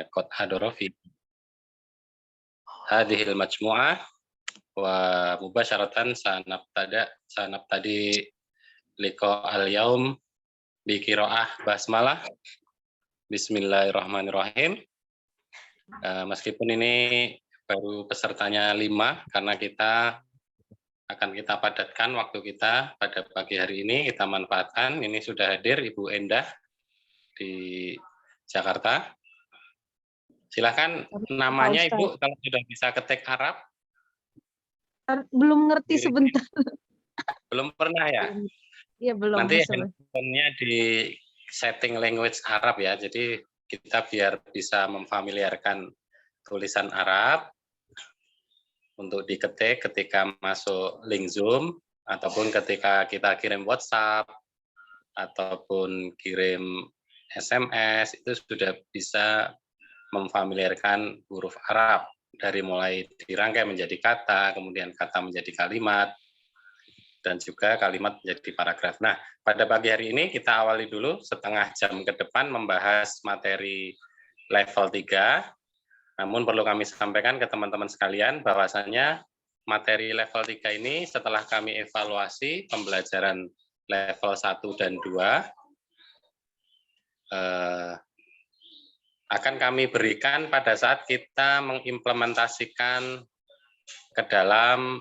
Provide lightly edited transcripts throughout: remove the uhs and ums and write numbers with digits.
qad hadara fi hadhil majmu'ah wa mubasyaratan sanabtadi liqa al-yaum bi qiraah basmalah. Bismillahirrahmanirrahim. Meskipun ini baru pesertanya 5 karena akan kita padatkan waktu kita pada pagi hari ini, kita manfaatkan. Ini sudah hadir Ibu Endah di Jakarta. Silakan namanya Ibu kalau sudah bisa ketik Arab. Belum ngerti sebentar. Belum pernah ya? Iya belum. Nanti handphonenya di setting language Arab ya, jadi kita biar bisa memfamiliarkan tulisan Arab untuk diketik ketika masuk link Zoom, ataupun ketika kita kirim WhatsApp, ataupun kirim SMS, itu sudah bisa memfamiliarkan huruf Arab, dari mulai dirangkai menjadi kata, kemudian kata menjadi kalimat, dan juga kalimat menjadi paragraf. Nah, pada pagi hari ini kita awali dulu setengah jam ke depan membahas materi level 3. Namun perlu kami sampaikan ke teman-teman sekalian bahwasannya materi level 3 ini setelah kami evaluasi pembelajaran level 1 dan 2 akan kami berikan pada saat kita mengimplementasikan ke dalam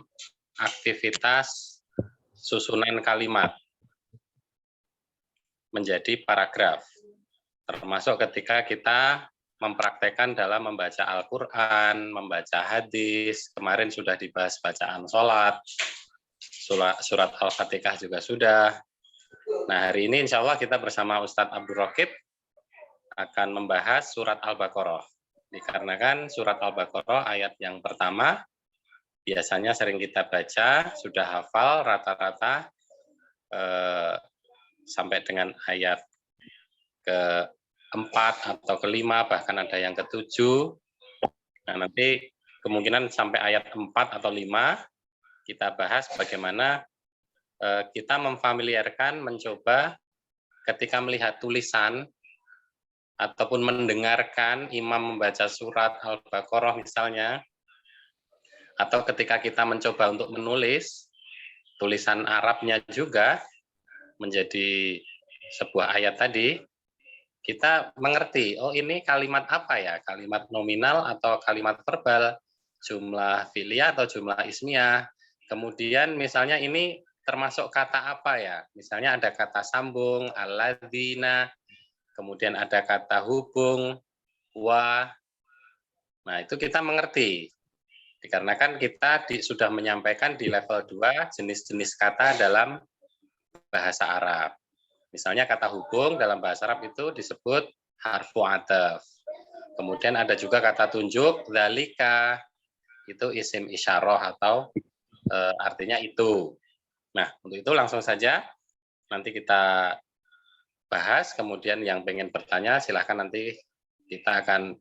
aktivitas susunan kalimat menjadi paragraf, termasuk ketika kita mempraktekkan dalam membaca Al-Quran, membaca hadis, kemarin sudah dibahas bacaan sholat, surat Al-Fatihah juga sudah. Nah, hari ini insya Allah kita bersama Ustadz Abdul Raqib akan membahas surat Al-Baqarah. Dikarenakan surat Al-Baqarah ayat yang pertama biasanya sering kita baca, sudah hafal rata-rata sampai dengan ayat ke-4 atau ke-5, bahkan ada yang ke-7. Nah, nanti kemungkinan sampai ayat 4 atau 5 kita bahas bagaimana kita memfamiliarkan, mencoba ketika melihat tulisan ataupun mendengarkan imam membaca surat Al-Baqarah misalnya, atau ketika kita mencoba untuk menulis tulisan Arabnya juga menjadi sebuah ayat tadi, kita mengerti, oh ini kalimat apa ya, kalimat nominal atau kalimat verbal, jumlah fi'liyah atau jumlah ismiyah, kemudian misalnya ini termasuk kata apa ya, misalnya ada kata sambung, alladzina, kemudian ada kata hubung, wa, nah itu kita mengerti, dikarenakan kita sudah menyampaikan di level 2 jenis-jenis kata dalam bahasa Arab. Misalnya kata hubung dalam bahasa Arab itu disebut harfu ataf. Kemudian ada juga kata tunjuk, dzalika, itu isim isyarah atau artinya itu. Nah, untuk itu langsung saja nanti kita bahas, kemudian yang pengen bertanya silahkan nanti kita akan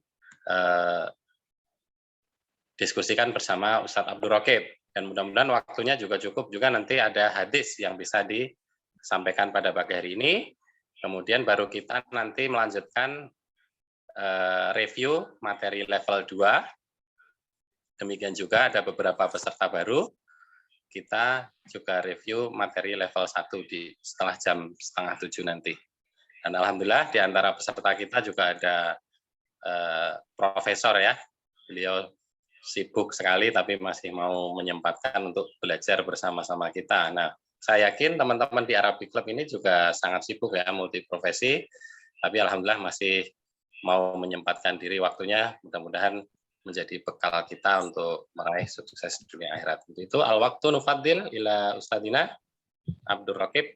diskusikan bersama Ustadz Abdul Raqib. Dan mudah-mudahan waktunya juga cukup, juga nanti ada hadis yang bisa disampaikan pada pagi hari ini, kemudian baru kita nanti melanjutkan review materi level 2. Demikian juga ada beberapa peserta baru, kita juga review materi level 1 setelah jam 6:30 nanti. Dan alhamdulillah di antara peserta kita juga ada profesor ya, beliau sibuk sekali tapi masih mau menyempatkan untuk belajar bersama-sama kita. Nah, saya yakin teman-teman di Arabic Club ini juga sangat sibuk ya, multiprofesi, tapi alhamdulillah masih mau menyempatkan diri waktunya, mudah-mudahan menjadi bekal kita untuk meraih sukses dunia akhirat. Untuk itu, al-waktu nufaddil ila Ustadina Abdul Raqib.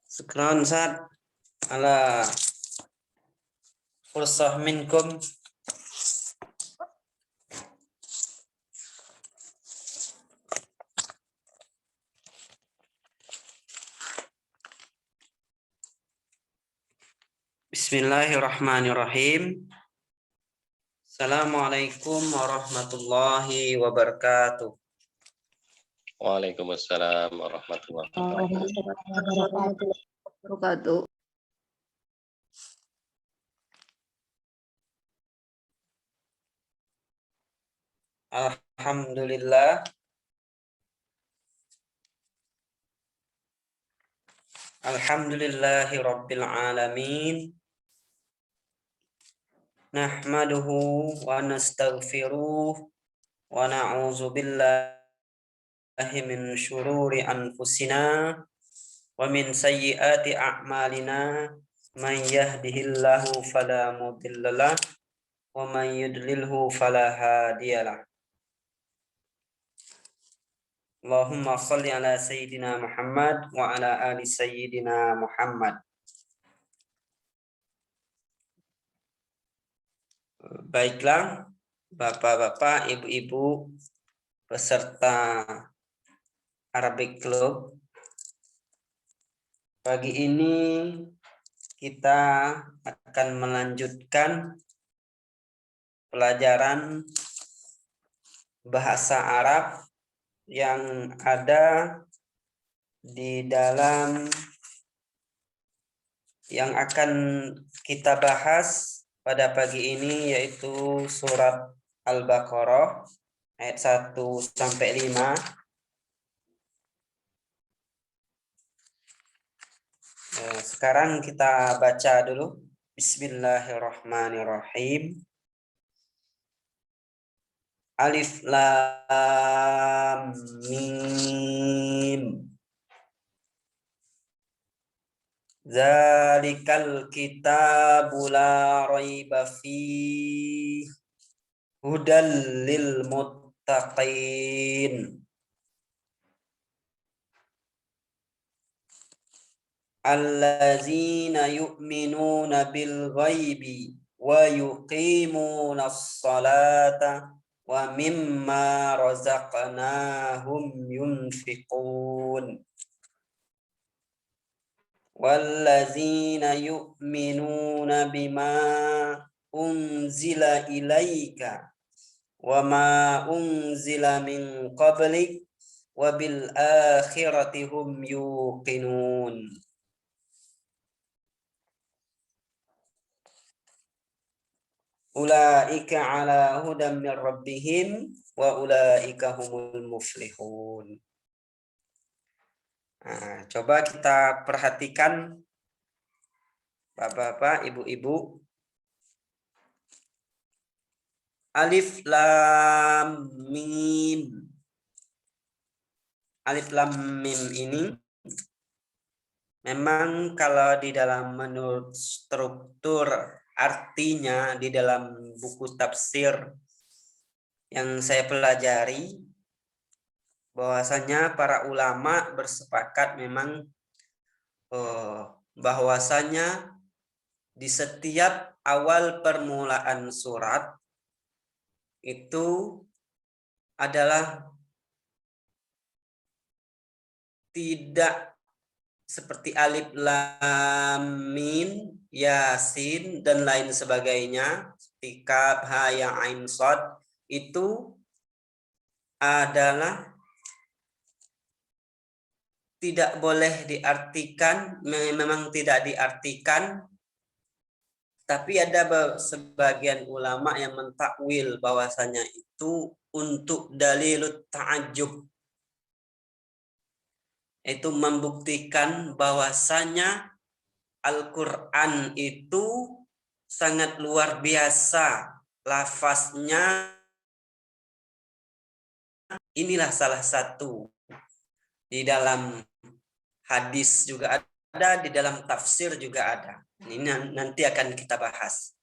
Syukran Ustaz ala fursah minkum. Bismillahirrahmanirrahim. Assalamualaikum warahmatullahi wabarakatuh. Waalaikumsalam warahmatullahi wabarakatuh. Wabarakatuh. Alhamdulillah. Alhamdulillahi Rabbil Alamin. Nahmaduhu wa nastaghfiruh wa na'udzu billahi min syururi anfusina wa min sayyiati a'malina. Man yahdihillahu fala mudhillalah wa man yudlilhu fala hadiyalah. Allahumma shalli ala sayyidina Muhammad wa ala ali sayyidina Muhammad. Baiklah, Bapak-bapak, Ibu-ibu peserta Arabic Club. Pagi ini kita akan melanjutkan pelajaran bahasa Arab yang ada di dalam yang akan kita bahas pada pagi ini, yaitu surat Al-Baqarah ayat 1 sampai 5. Sekarang kita baca dulu. Bismillahirrahmanirrahim. Alif lam mim. Zalikal kitabu la raiba fihi hudal lil muttaqin. Allazina yu'minuna bil ghaibi wa yuqimuna as-salata wa mimma razaqnahum yunfiqun. Wallazina yu'minuna bima unzila ilaika wa ma unzila min qablik wa bil akhirati hum yuqinun. Ulaika ala hudam min rabbihim wa ulaika humul muflihun. Nah, coba kita perhatikan Bapak-bapak, Ibu-ibu. Alif lam mim. Alif lam mim ini memang kalau di dalam menurut struktur artinya di dalam buku tafsir yang saya pelajari, bahwasanya para ulama bersepakat memang bahwasanya di setiap awal permulaan surat itu adalah tidak seperti alif lam mim, yasin dan lain sebagainya, seperti kaf, ha, ya, ain, shad, itu adalah tidak boleh diartikan, memang tidak diartikan, tapi ada sebagian ulama yang mentakwil bahwasanya itu untuk dalilut ta'ajjub, itu membuktikan bahwasanya Al-Quran itu sangat luar biasa lafaznya. Inilah salah satu di dalam hadis juga ada, di dalam tafsir juga ada. Ini nanti akan kita bahas.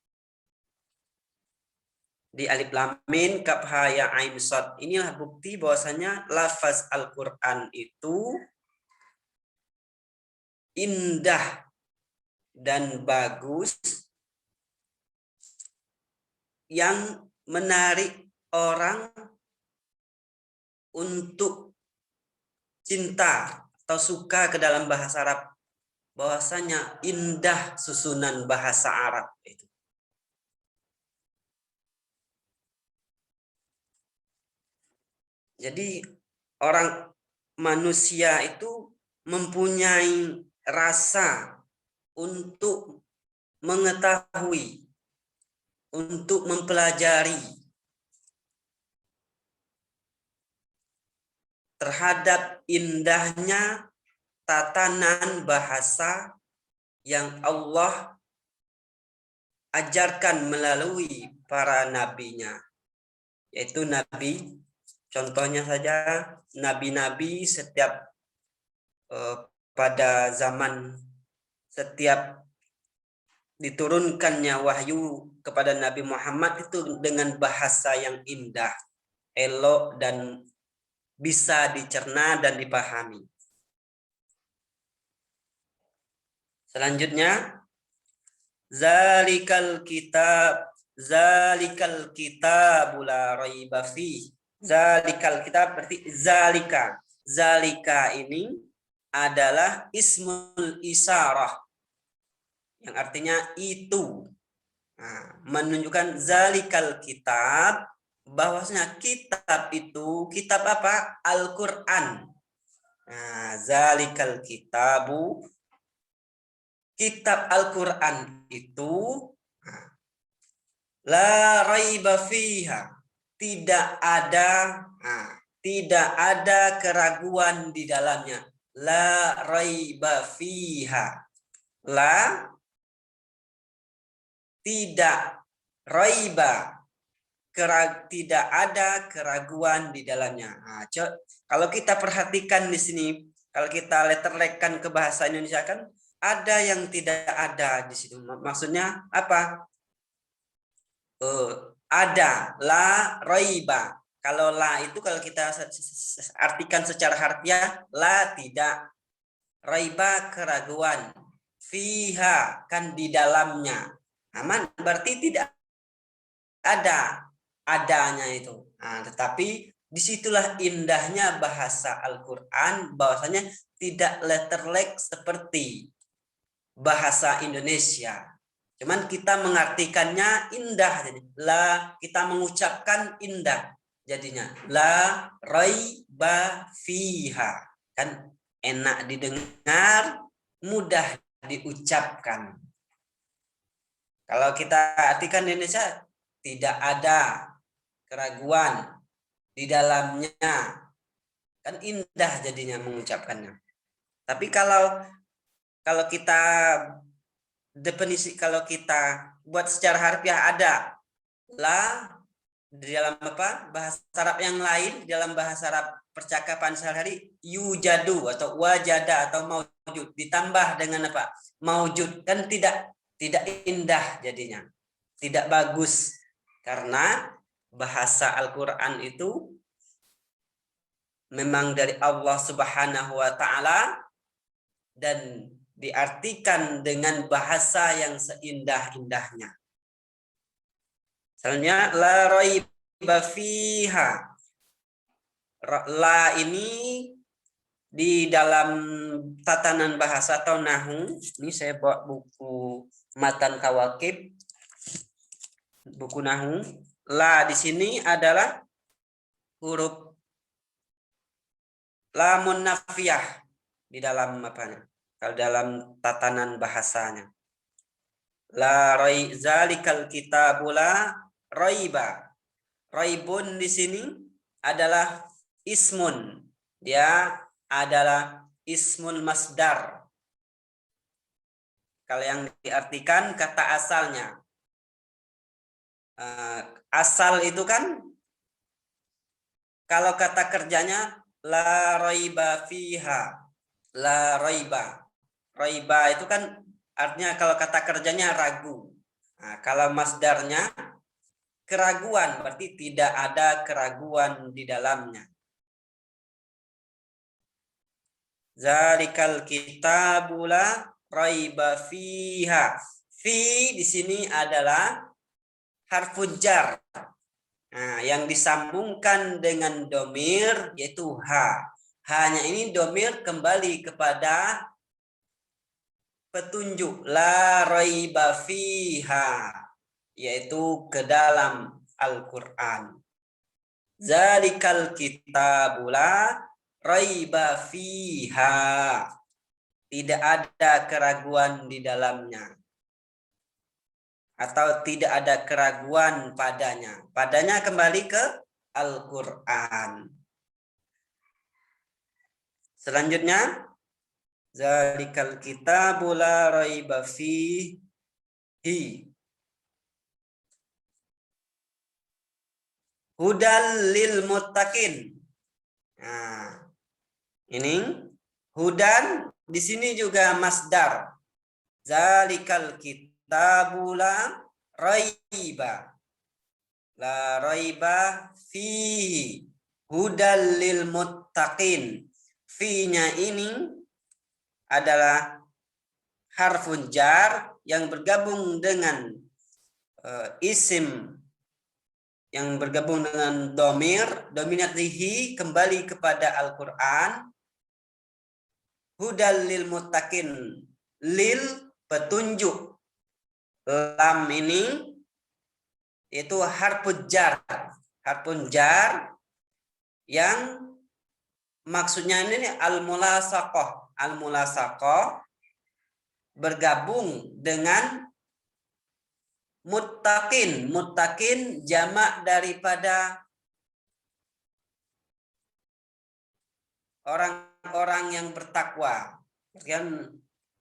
Di alif lam mim, kaf, ha, ya, ain, shad. Inilah bukti bahwasanya lafaz Al-Qur'an itu indah dan bagus, yang menarik orang untuk cinta atau suka ke dalam bahasa Arab, bahwasanya indah susunan bahasa Arab itu. Jadi orang manusia itu mempunyai rasa untuk mengetahui, untuk mempelajari terhadap indahnya tatanan bahasa yang Allah ajarkan melalui para nabinya, yaitu nabi. Contohnya saja nabi-nabi setiap pada zaman setiap diturunkannya wahyu kepada Nabi Muhammad itu dengan bahasa yang indah, elok, dan bisa dicerna dan dipahami. Selanjutnya, zalikal kitabul la raiba fi. Zalikal kitab berarti zalika. Zalika ini adalah ismul isyarah yang artinya itu. Nah, menunjukkan zalikal kitab, bahwasanya kitab itu, kitab apa? Al-Qur'an. Nah, zalikal kitabu, kitab Al-Qur'an itu la raiba fiha, tidak ada keraguan di dalamnya. La raiba fiha. La tidak, raiba tidak ada keraguan di dalamnya. Nah, kalau kita perhatikan di sini, kalau kita letterlekkan ke bahasa Indonesia kan ada yang tidak ada di situ. Maksudnya apa? Ada, la raiba. Kalau la itu kalau kita artikan secara harfiah, la tidak, raiba keraguan, fiha kan di dalamnya. Aman berarti tidak ada adanya itu. Nah, tetapi disitulah indahnya bahasa Al-Quran, bahwasanya tidak letterlek seperti bahasa Indonesia. Cuman kita mengartikannya indah, jadi la, kita mengucapkan indah jadinya la raiba fiha, kan enak didengar, mudah diucapkan. Kalau kita artikan di Indonesia, tidak ada keraguan di dalamnya, kan indah jadinya mengucapkannya. Tapi kalau kita definisi, kalau kita buat secara harfiah, ada la di dalam apa bahasa Arab yang lain, dalam bahasa Arab percakapan sehari-hari, yujadu atau wajada atau maujud ditambah dengan apa maujud, kan tidak indah jadinya, tidak bagus, karena bahasa Al-Quran itu memang dari Allah Subhanahu wa Ta'ala dan diartikan dengan bahasa yang seindah-indahnya. Misalnya la raiba fiha. La ini di dalam tatanan bahasa atau nahwu, ini saya bawa buku Matan Kawakib, buku nahwu. La di sini adalah huruf lamun nafiyah di dalam apanya? Kalau dalam tatanan bahasanya. La rai zalikal kitabul la raiba. Raibun di sini adalah ismun. Dia adalah ismul masdar. Kalau yang diartikan kata asalnya. Asal itu kan kalau kata kerjanya la raiba fiha. La raiba. Raiba itu kan artinya kalau kata kerjanya ragu. Nah, kalau masdarnya keraguan, berarti tidak ada keraguan di dalamnya. Zalikal kitabul la raiba fiha. Fi di sini adalah harful jar. Nah, yang disambungkan dengan domir yaitu ha. Hanya ini domir kembali kepada petunjuk la raiba fiha, yaitu ke dalam Al-Quran. Zalikal kitabul la raiba fiha. Tidak ada keraguan di dalamnya. Atau tidak ada keraguan padanya. Padanya kembali ke Al-Quran. Selanjutnya, zalikal kitabu la raiba fihi hudal lil muttaqin. Nah, ini hudan di sini juga masdar. Zalikal kitabu la raiba. La raiba fihi hudal lil muttaqin. Fi-nya ini adalah harfun jar yang bergabung dengan isim yang bergabung dengan dominatihi kembali kepada Al-Quran. Hudal lil muttaqin, lil petunjuk. Lam ini itu harfun jar yang maksudnya ini al-mulasaqah. Al-mulasaqah bergabung dengan muttaqin. Muttaqin jamak daripada orang-orang yang bertakwa. Kan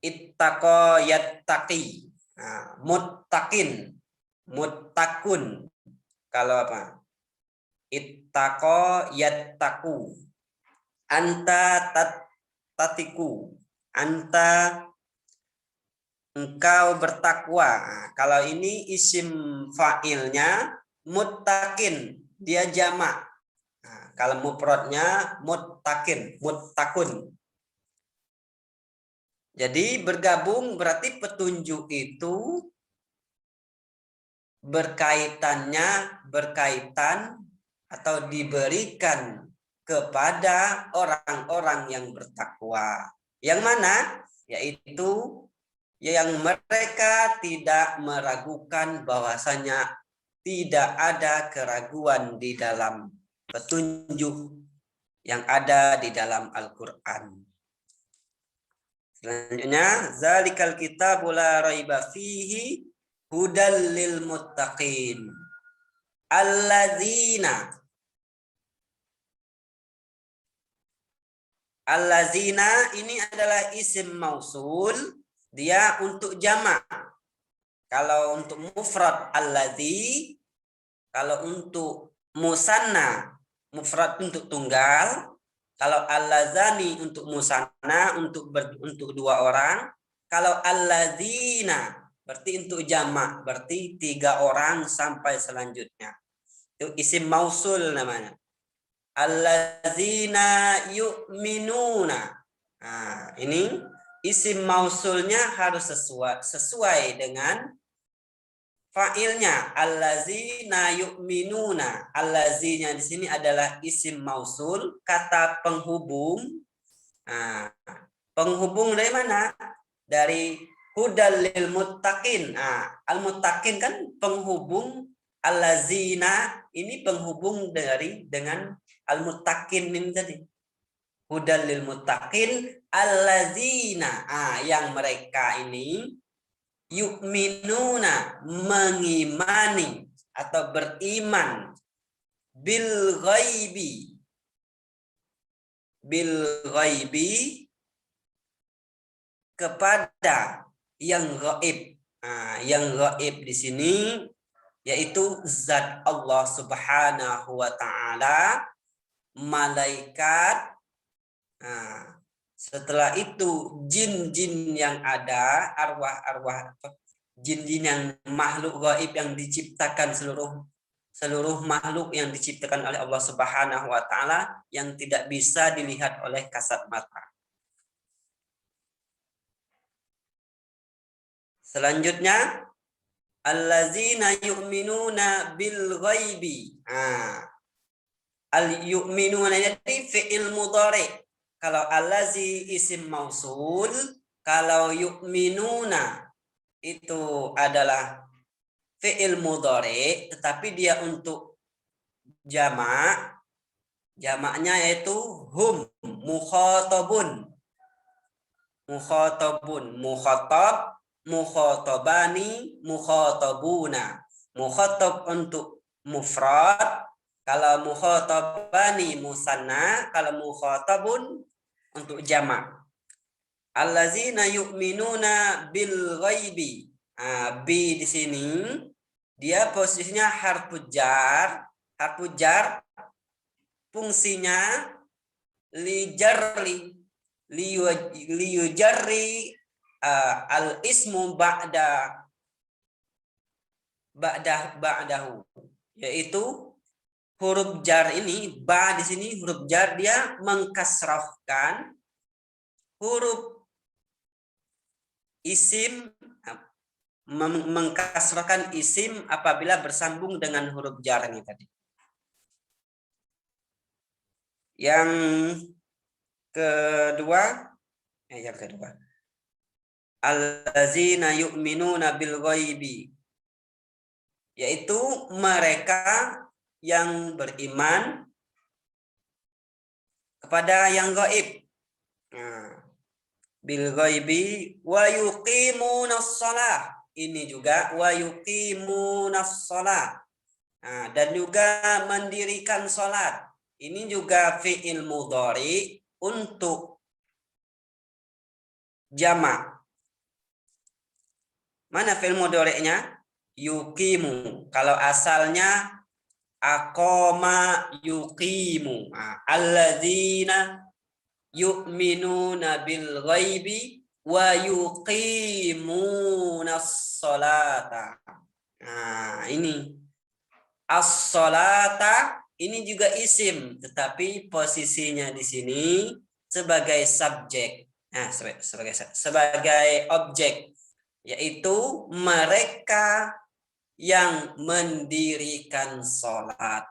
ittaqa yattaqi. Nah, muttaqin, muttaqun. Kalau apa? Ittaqa yattaqu. Anta tatiku. Anta engkau bertakwa. Nah, kalau ini isim fa'ilnya muttaqin, dia jamak. Nah, kalau mufradnya muttaqin, muttaqun. Jadi bergabung berarti petunjuk itu berkaitan atau diberikan kepada orang-orang yang bertakwa. Yang mana? Yaitu yang mereka tidak meragukan bahwasanya tidak ada keraguan di dalam petunjuk yang ada di dalam Al-Quran. Selanjutnya, zalikal kitabu la raiba fihi hudal lil muttaqin. Allazina ini adalah isim mausul, dia untuk jamak. Kalau untuk mufrad allazi, kalau untuk musanna mufrad untuk tunggal, kalau allazani untuk musanna untuk dua orang, kalau allazina berarti untuk jamak, berarti 3 orang sampai selanjutnya. Itu isim mausul namanya. Allazina yu'minuna. Nah, ini isim mausulnya harus sesuai dengan fa'ilnya. Allazina yu'minuna. Allazinya di sini adalah isim mausul, kata penghubung. Nah, penghubung dari mana? Dari hudal lil muttaqin. Nah, al-muttaqin kan penghubung, allazina ini penghubung dengan al-muttaqin ini tadi. Hudal lil muttaqin allazina. Yang mereka ini yu'minuna mengimani atau beriman bil ghaibi kepada yang gaib. Yang gaib di sini yaitu zat Allah Subhanahu wa taala, malaikat. Setelah itu jin-jin yang ada, arwah-arwah jin-jin yang makhluk gaib yang diciptakan, seluruh makhluk yang diciptakan oleh Allah Subhanahu wa taala yang tidak bisa dilihat oleh kasat mata. Selanjutnya, allazina yu'minuna bil ghaibi. Al-yu'minuna jadi fi'il mudhari. Kalau allazi isim mausul, kalau yu'minuna itu adalah fi'il mudhari, tetapi dia untuk jamak. Jamaknya yaitu hum, mukhatabun. Mukhatab, mukhatabani, mukhatabuna. Mukhatab untuk mufrad, kalau mukhatabani musanna, kalau mukhatabun untuk jamak. Allazina yu'minuna bil ghaibi. Bi di sini dia posisinya harfu jar. Harfu jar fungsinya lijarri liyujarri al ismu ba'dahu, yaitu huruf jar ini, ba di sini huruf jar dia mengkasrahkan huruf isim, mengkasrahkan isim apabila bersambung dengan huruf jar ini tadi. Yang kedua, allazina yu'minuna bil ghaibi, yaitu mereka yang beriman kepada yang gaib. Bil ghaibi wa yuqimunas shalah. Ini juga wa yuqimunas shalah. Dan juga mendirikan salat. Ini juga fi'il mudhari untuk jamak. Mana fi'il mudhari'nya? Yuqimu. Kalau asalnya aqama yuqimu. Alladzina yu'minuna bil ghaibi wa yuqimunas sholata. Ini as-sholata ini juga isim, tetapi posisinya di sini sebagai subjek. Sebagai objek, yaitu mereka yang mendirikan sholat.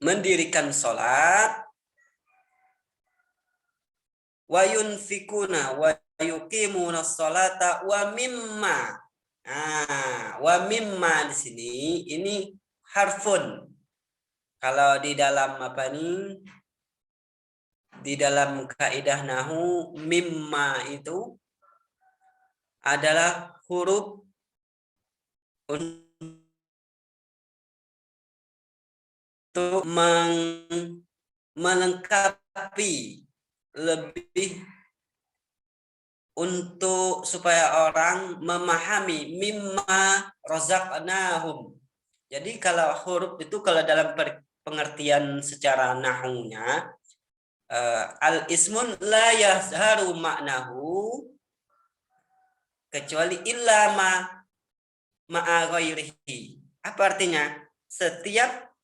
Mendirikan sholat, wa yunfikuna wa yuqimuna sholata wa mimma. Wa mimma di sini ini harfun. Kalau di dalam di dalam kaidah nahu, mimma itu adalah huruf untuk melengkapi, lebih untuk supaya orang memahami mimma razaqnahum. Jadi kalau huruf itu kalau dalam pengertian secara nahunya, al ismun la yazharu maknahu kecuali illa ma'a ghairihi. Apa artinya? Setiap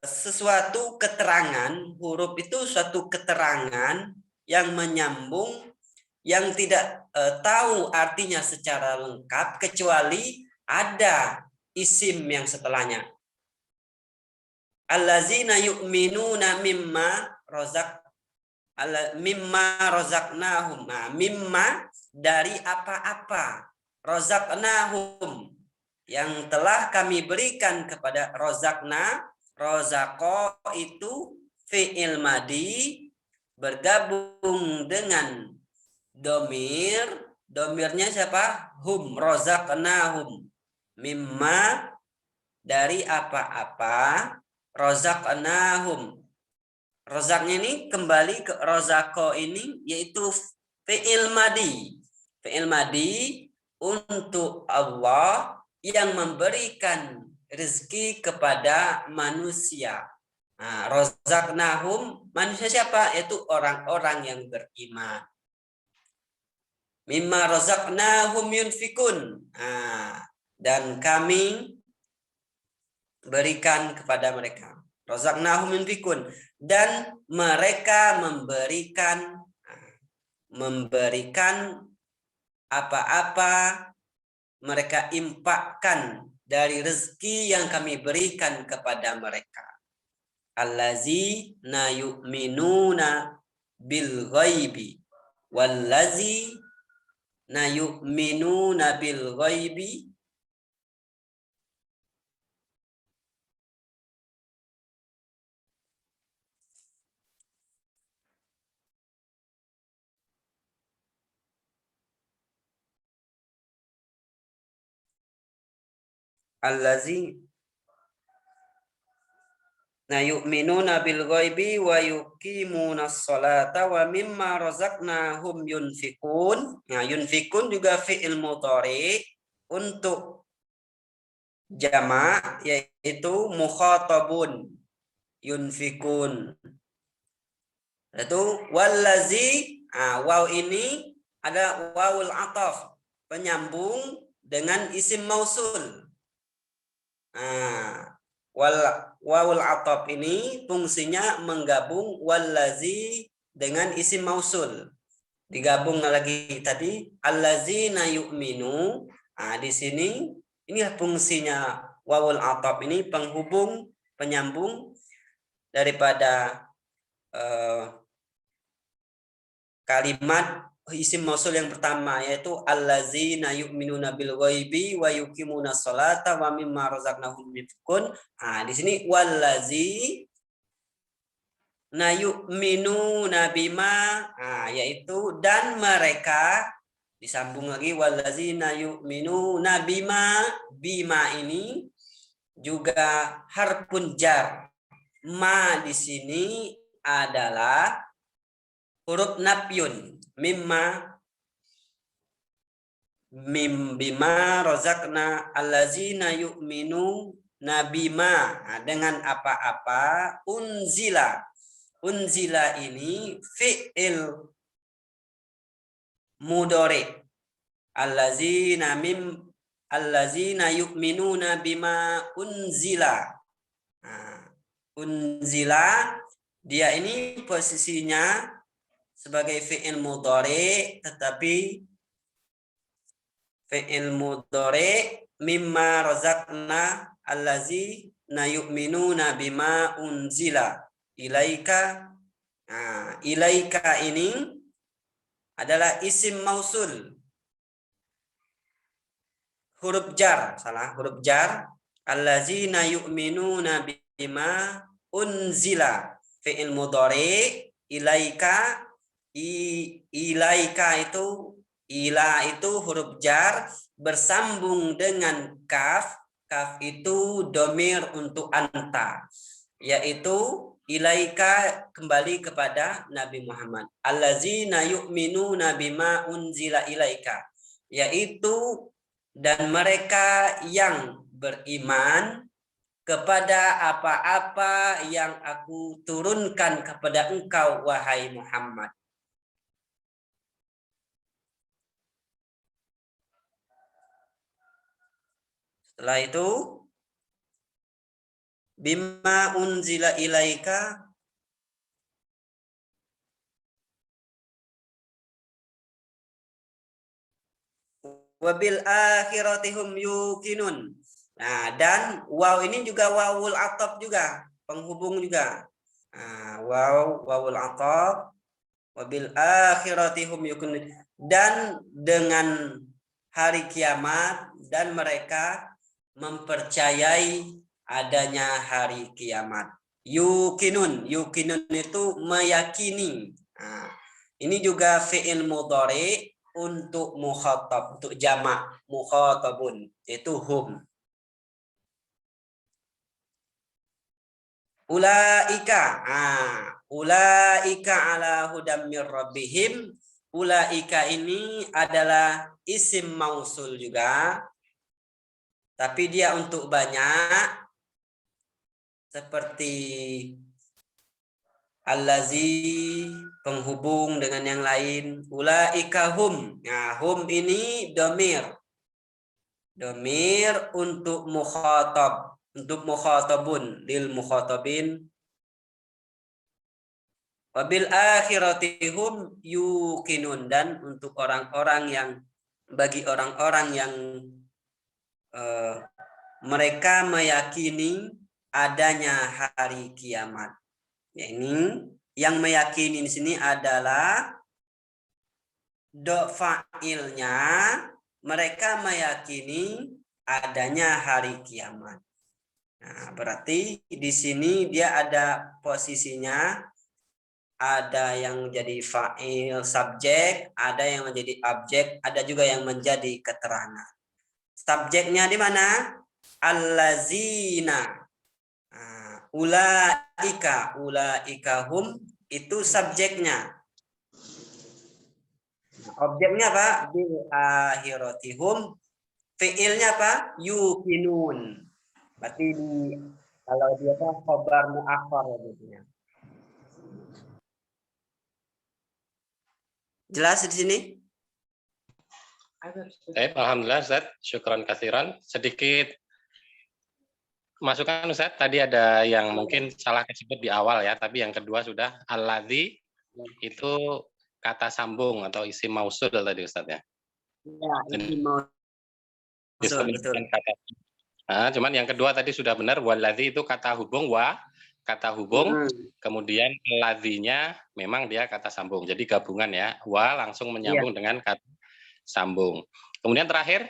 sesuatu keterangan, huruf itu suatu keterangan yang menyambung, yang tidak tahu artinya secara lengkap kecuali ada isim yang setelahnya. Allazina yu'minuna mimma razaqnahum. Mimma dari apa-apa, razaqnahum yang telah kami berikan kepada razaqna. Razaqo itu fi'il madi bergabung dengan domir. Domirnya siapa? Hum, razaqnahum. Mimma dari apa-apa, razaqnahum. Razaqnya ini kembali ke razaqo ini, yaitu fi'il madi. Fi'il madi untuk Allah yang memberikan rezeki kepada manusia. Razaqnahum, manusia siapa? Yaitu orang-orang yang beriman. Mimma razaqnahum yunfikun. Dan kami berikan kepada mereka. Razaqnahum yunfikun. Dan mereka memberikan apa-apa mereka impakkan dari rezeki yang kami berikan kepada mereka. Allazina yu'minuna bil ghaibi wallazina yu'minuna bil ghaibi Nah, yu'minuna bil ghaibi wa yuqimunas sholata wa mimma razaqnahum yunfikun. Nah, yunfikun juga fi'il mudhari untuk jamak yaitu mukhatabun. Yunfikun. Itu wallazi, waw ini ada wawul ataf, penyambung dengan isim mausul. Wawul ataf ini fungsinya menggabung wallazi dengan isim mausul. Digabung lagi tadi allazina yu'minu. Di sini inilah fungsinya wawul ataf ini, penghubung, penyambung daripada kalimat isim mausul yang pertama, yaitu allazina yu'minuna bil ghaibi wa yuqimunas sholata wa mimma razaqnahum yunfikun. Di sini wallazi na yu'minuna bima, yaitu dan mereka, disambung lagi wallazina yu'minuna bima. Bima ini juga harfun jar. Ma di sini adalah huruf nafyun. Bima razaqna allazina yu'minu nabima, dengan apa-apa unzila. Unzila ini fi'il mudhari. Allazina yu'minuna bima unzila. Unzila dia ini posisinya sebagai fi'il mudhari, tetapi fi'il mudhari mimma razaqna allazina yu'minuna bima unzila ilaika. Ilaika ini adalah isim mausul, huruf jar, huruf jar. Allazina yu'minuna bima unzila, fi'il mudhari. Ilaika, ilaika itu, ila itu huruf jar bersambung dengan kaf. Kaf itu domir untuk anta, yaitu ilaika kembali kepada Nabi Muhammad. Allazina yu'minuna bima unzila ilaika, yaitu dan mereka yang beriman kepada apa-apa yang aku turunkan kepada engkau, wahai Muhammad. Setelah itu bima unzila ilaika wabil akhirati hum yuqinun. Dan waw ini juga wawul ataf juga, penghubung juga. Wawul ataf wabil akhirati hum yuqinun, dan dengan hari kiamat dan mereka mempercayai adanya hari kiamat. Yuqinun, yuqinun itu meyakini. Ini juga fi'il mudhari untuk mukhatab, untuk jamak mukhatabun, itu hum. Ulaika, ulaika ala hudam mir rabbihim. Ulaika ini adalah isim mausul juga, tapi dia untuk banyak, seperti allazi penghubung dengan yang lain. Ulaika hum. Hum ini domir. Domir untuk mukhatab, untuk mukhatabun, lil mukhatabin. Wabil akhirati hum yuqinun, dan untuk orang-orang yang, bagi orang-orang yang mereka meyakini adanya hari kiamat. Ini yang meyakini di sini adalah do fa'ilnya, mereka meyakini adanya hari kiamat. Berarti di sini dia ada posisinya, ada yang menjadi fa'il subjek, ada yang menjadi objek, ada juga yang menjadi keterangan. Subjeknya di mana? Allazina. Ulaika hum itu subjeknya. Objeknya apa? Bil akhirati hum. Fiilnya apa? Yuqinun. Berarti kalau dia apa khabar muakhar gitu ya. Jelas di sini? Alhamdulillah Ustaz, syukran katsiran. Sedikit masukan Ustaz, tadi ada yang mungkin salah disebut di awal ya, tapi yang kedua sudah alladzi itu kata sambung atau isim mausul tadi Ustaz ya. Ya, ini mau betul. Kata. Nah, cuman yang kedua tadi sudah benar, waladzi itu kata hubung kata hubung, kemudian ladzinya memang dia kata sambung. Jadi gabungan ya, wa langsung menyambung dengan kata sambung. Kemudian terakhir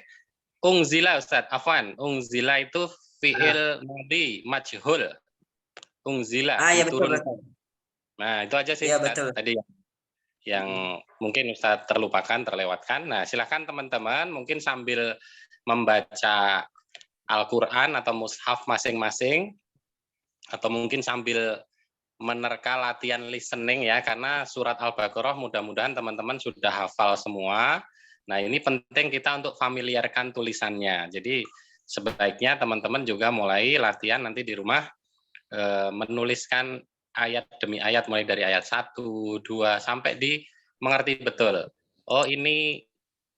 ungzila Ustaz, afwan, ungzila itu fiil madhi majhul. Ungzila ya, betul. Nah, itu aja sih ya, Ustaz, betul. tadi yang mungkin Ustaz terlupakan, terlewatkan. Nah, silakan teman-teman mungkin sambil membaca Al-Quran atau mushaf masing-masing, atau mungkin sambil menerka latihan listening ya, karena surat Al-Baqarah mudah-mudahan teman-teman sudah hafal semua. Nah, ini penting kita untuk familiarkan tulisannya. Jadi sebaiknya teman-teman juga mulai latihan nanti di rumah menuliskan ayat demi ayat, mulai dari ayat 1, 2, sampai di mengerti betul. Oh, ini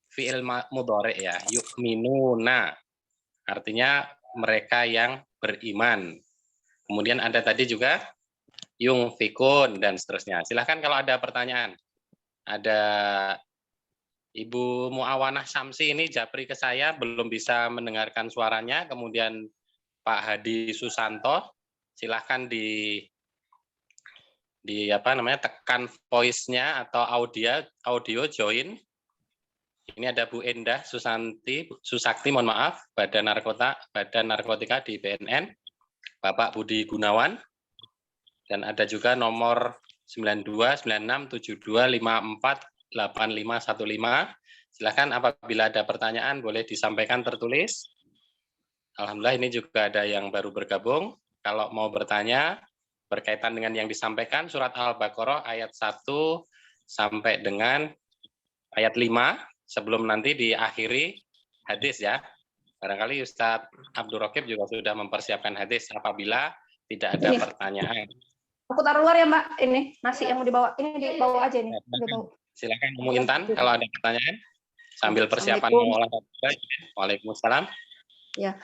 fi'il mudhari ya, yu'minuna. Artinya mereka yang beriman. Kemudian ada tadi juga yungfikun dan seterusnya. Silahkan kalau ada pertanyaan. Ada Ibu Muawanah Syamsi ini japri ke saya, belum bisa mendengarkan suaranya. Kemudian Pak Hadi Susanto, silahkan di apa namanya, tekan voice-nya atau audio join. Ini ada Bu Endah Susakti, mohon maaf, Badan Narkotika di BNN, Bapak Budi Gunawan, dan ada juga nomor 929672548515. Silakan apabila ada pertanyaan boleh disampaikan tertulis. Alhamdulillah ini juga ada yang baru bergabung. Kalau mau bertanya berkaitan dengan yang disampaikan surat Al-Baqarah ayat 1 sampai dengan ayat 5. Sebelum nanti diakhiri hadis ya. Barangkali Ustadz Abdul Raqib juga sudah mempersiapkan hadis apabila tidak ada pertanyaan. Aku taruh luar ya Mbak, ini nasi yang mau dibawa. Ini dibawa aja nih. Silakan Ibu Intan kalau ada pertanyaan sambil persiapan olahraga. Waalaikumsalam. Ya,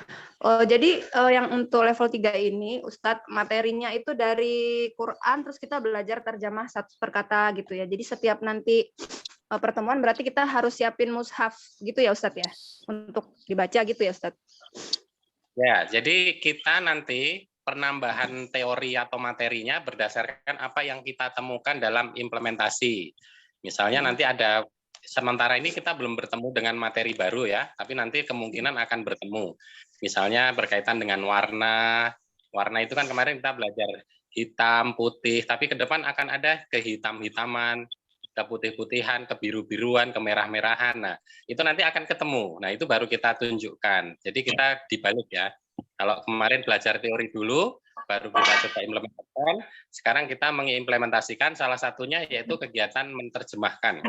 jadi yang untuk level 3 ini Ustadz materinya itu dari Quran, terus kita belajar terjemah satu per kata gitu ya. Jadi setiap nanti pertemuan berarti kita harus siapin mushaf gitu ya Ustadz ya, untuk dibaca gitu ya Ustadz. Ya, jadi kita nanti penambahan teori atau materinya berdasarkan apa yang kita temukan dalam implementasi. Misalnya nanti ada, sementara ini kita belum bertemu dengan materi baru ya, tapi nanti kemungkinan akan bertemu. Misalnya berkaitan dengan warna itu kan kemarin kita belajar hitam, putih, tapi ke depan akan ada kehitam-hitaman, keputih-putihan, kebiru-biruan, kemerah-merahan. Nah, itu nanti akan ketemu. Nah, itu baru kita tunjukkan. Jadi kita dibalik ya. Kalau kemarin belajar teori dulu, baru kita coba implementasikan. Sekarang kita mengimplementasikan salah satunya yaitu kegiatan menerjemahkan.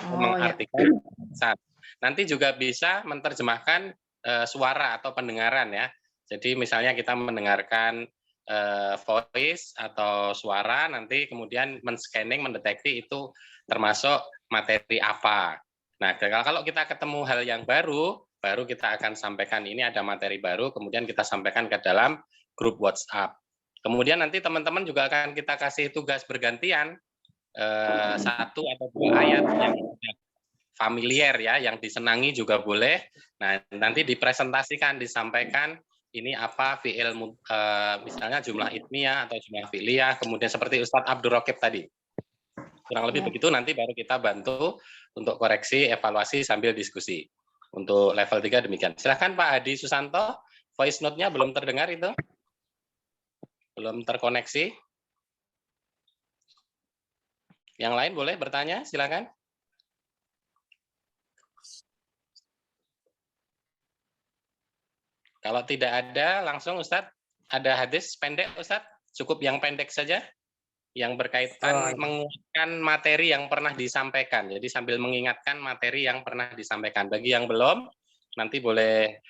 Mengartikan. Ya. Nanti juga bisa menerjemahkan suara atau pendengaran ya. Jadi misalnya kita mendengarkan voice atau suara, nanti kemudian men-scanning, mendeteksi itu termasuk materi apa. Nah, kalau kita ketemu hal yang baru kita akan sampaikan ini ada materi baru, kemudian kita sampaikan ke dalam grup WhatsApp. Kemudian nanti teman-teman juga akan kita kasih tugas bergantian, 1 atau 2 ayat yang familiar ya, yang disenangi juga boleh. Nah, nanti dipresentasikan, disampaikan ini apa fiil misalnya jumlah ismiyah atau jumlah fi'liyah, kemudian seperti Ustadz Abdul Raqib tadi. Kurang lebih begitu, nanti baru kita bantu untuk koreksi, evaluasi sambil diskusi. Untuk level 3 demikian. Silakan Pak Hadi Susanto, voice note-nya belum terdengar itu? Belum terkoneksi? Yang lain boleh bertanya, silakan. Kalau tidak ada, langsung Ustadz Ada hadis pendek, Ustadz? Cukup yang pendek saja, yang berkaitan mengingatkan materi yang pernah disampaikan. Jadi sambil mengingatkan materi yang pernah disampaikan. Bagi yang belum, nanti boleh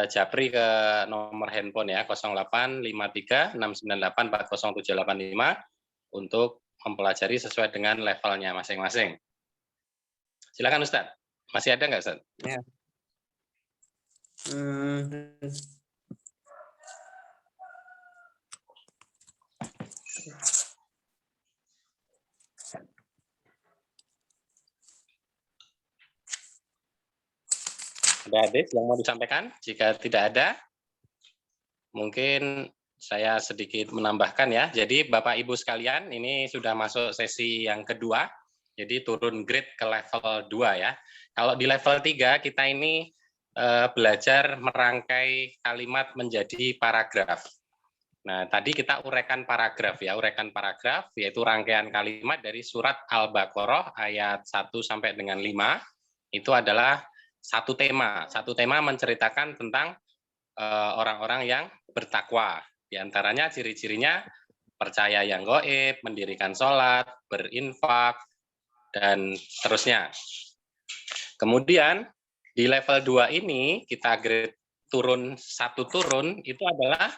japri ke nomor handphone ya, 085369840785 untuk mempelajari sesuai dengan levelnya masing-masing. Silakan Ustadz. Masih ada nggak Ustadz? Ya. Ada hadis yang mau disampaikan? Jika tidak ada, mungkin saya sedikit menambahkan ya. Jadi Bapak Ibu sekalian, ini sudah masuk sesi yang kedua. Jadi turun grade ke level 2 ya. Kalau di level 3 kita ini belajar merangkai kalimat menjadi paragraf. Nah, tadi kita uraikan paragraf ya, uraikan paragraf yaitu rangkaian kalimat dari surat Al-Baqarah ayat 1 sampai dengan 5. Itu adalah satu tema menceritakan tentang orang-orang yang bertakwa. Di antaranya ciri-cirinya percaya yang gaib, mendirikan sholat, berinfak, dan seterusnya. Kemudian di level 2 ini kita grade turun itu adalah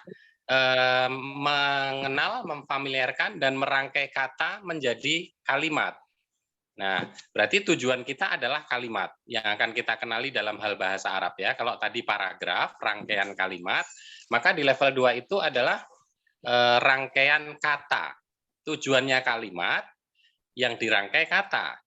mengenal, memfamiliarkan, dan merangkai kata menjadi kalimat. Nah, berarti tujuan kita adalah kalimat yang akan kita kenali dalam hal bahasa Arab ya. Kalau tadi paragraf, rangkaian kalimat, maka di level 2 itu adalah rangkaian kata. Tujuannya kalimat yang dirangkai kata.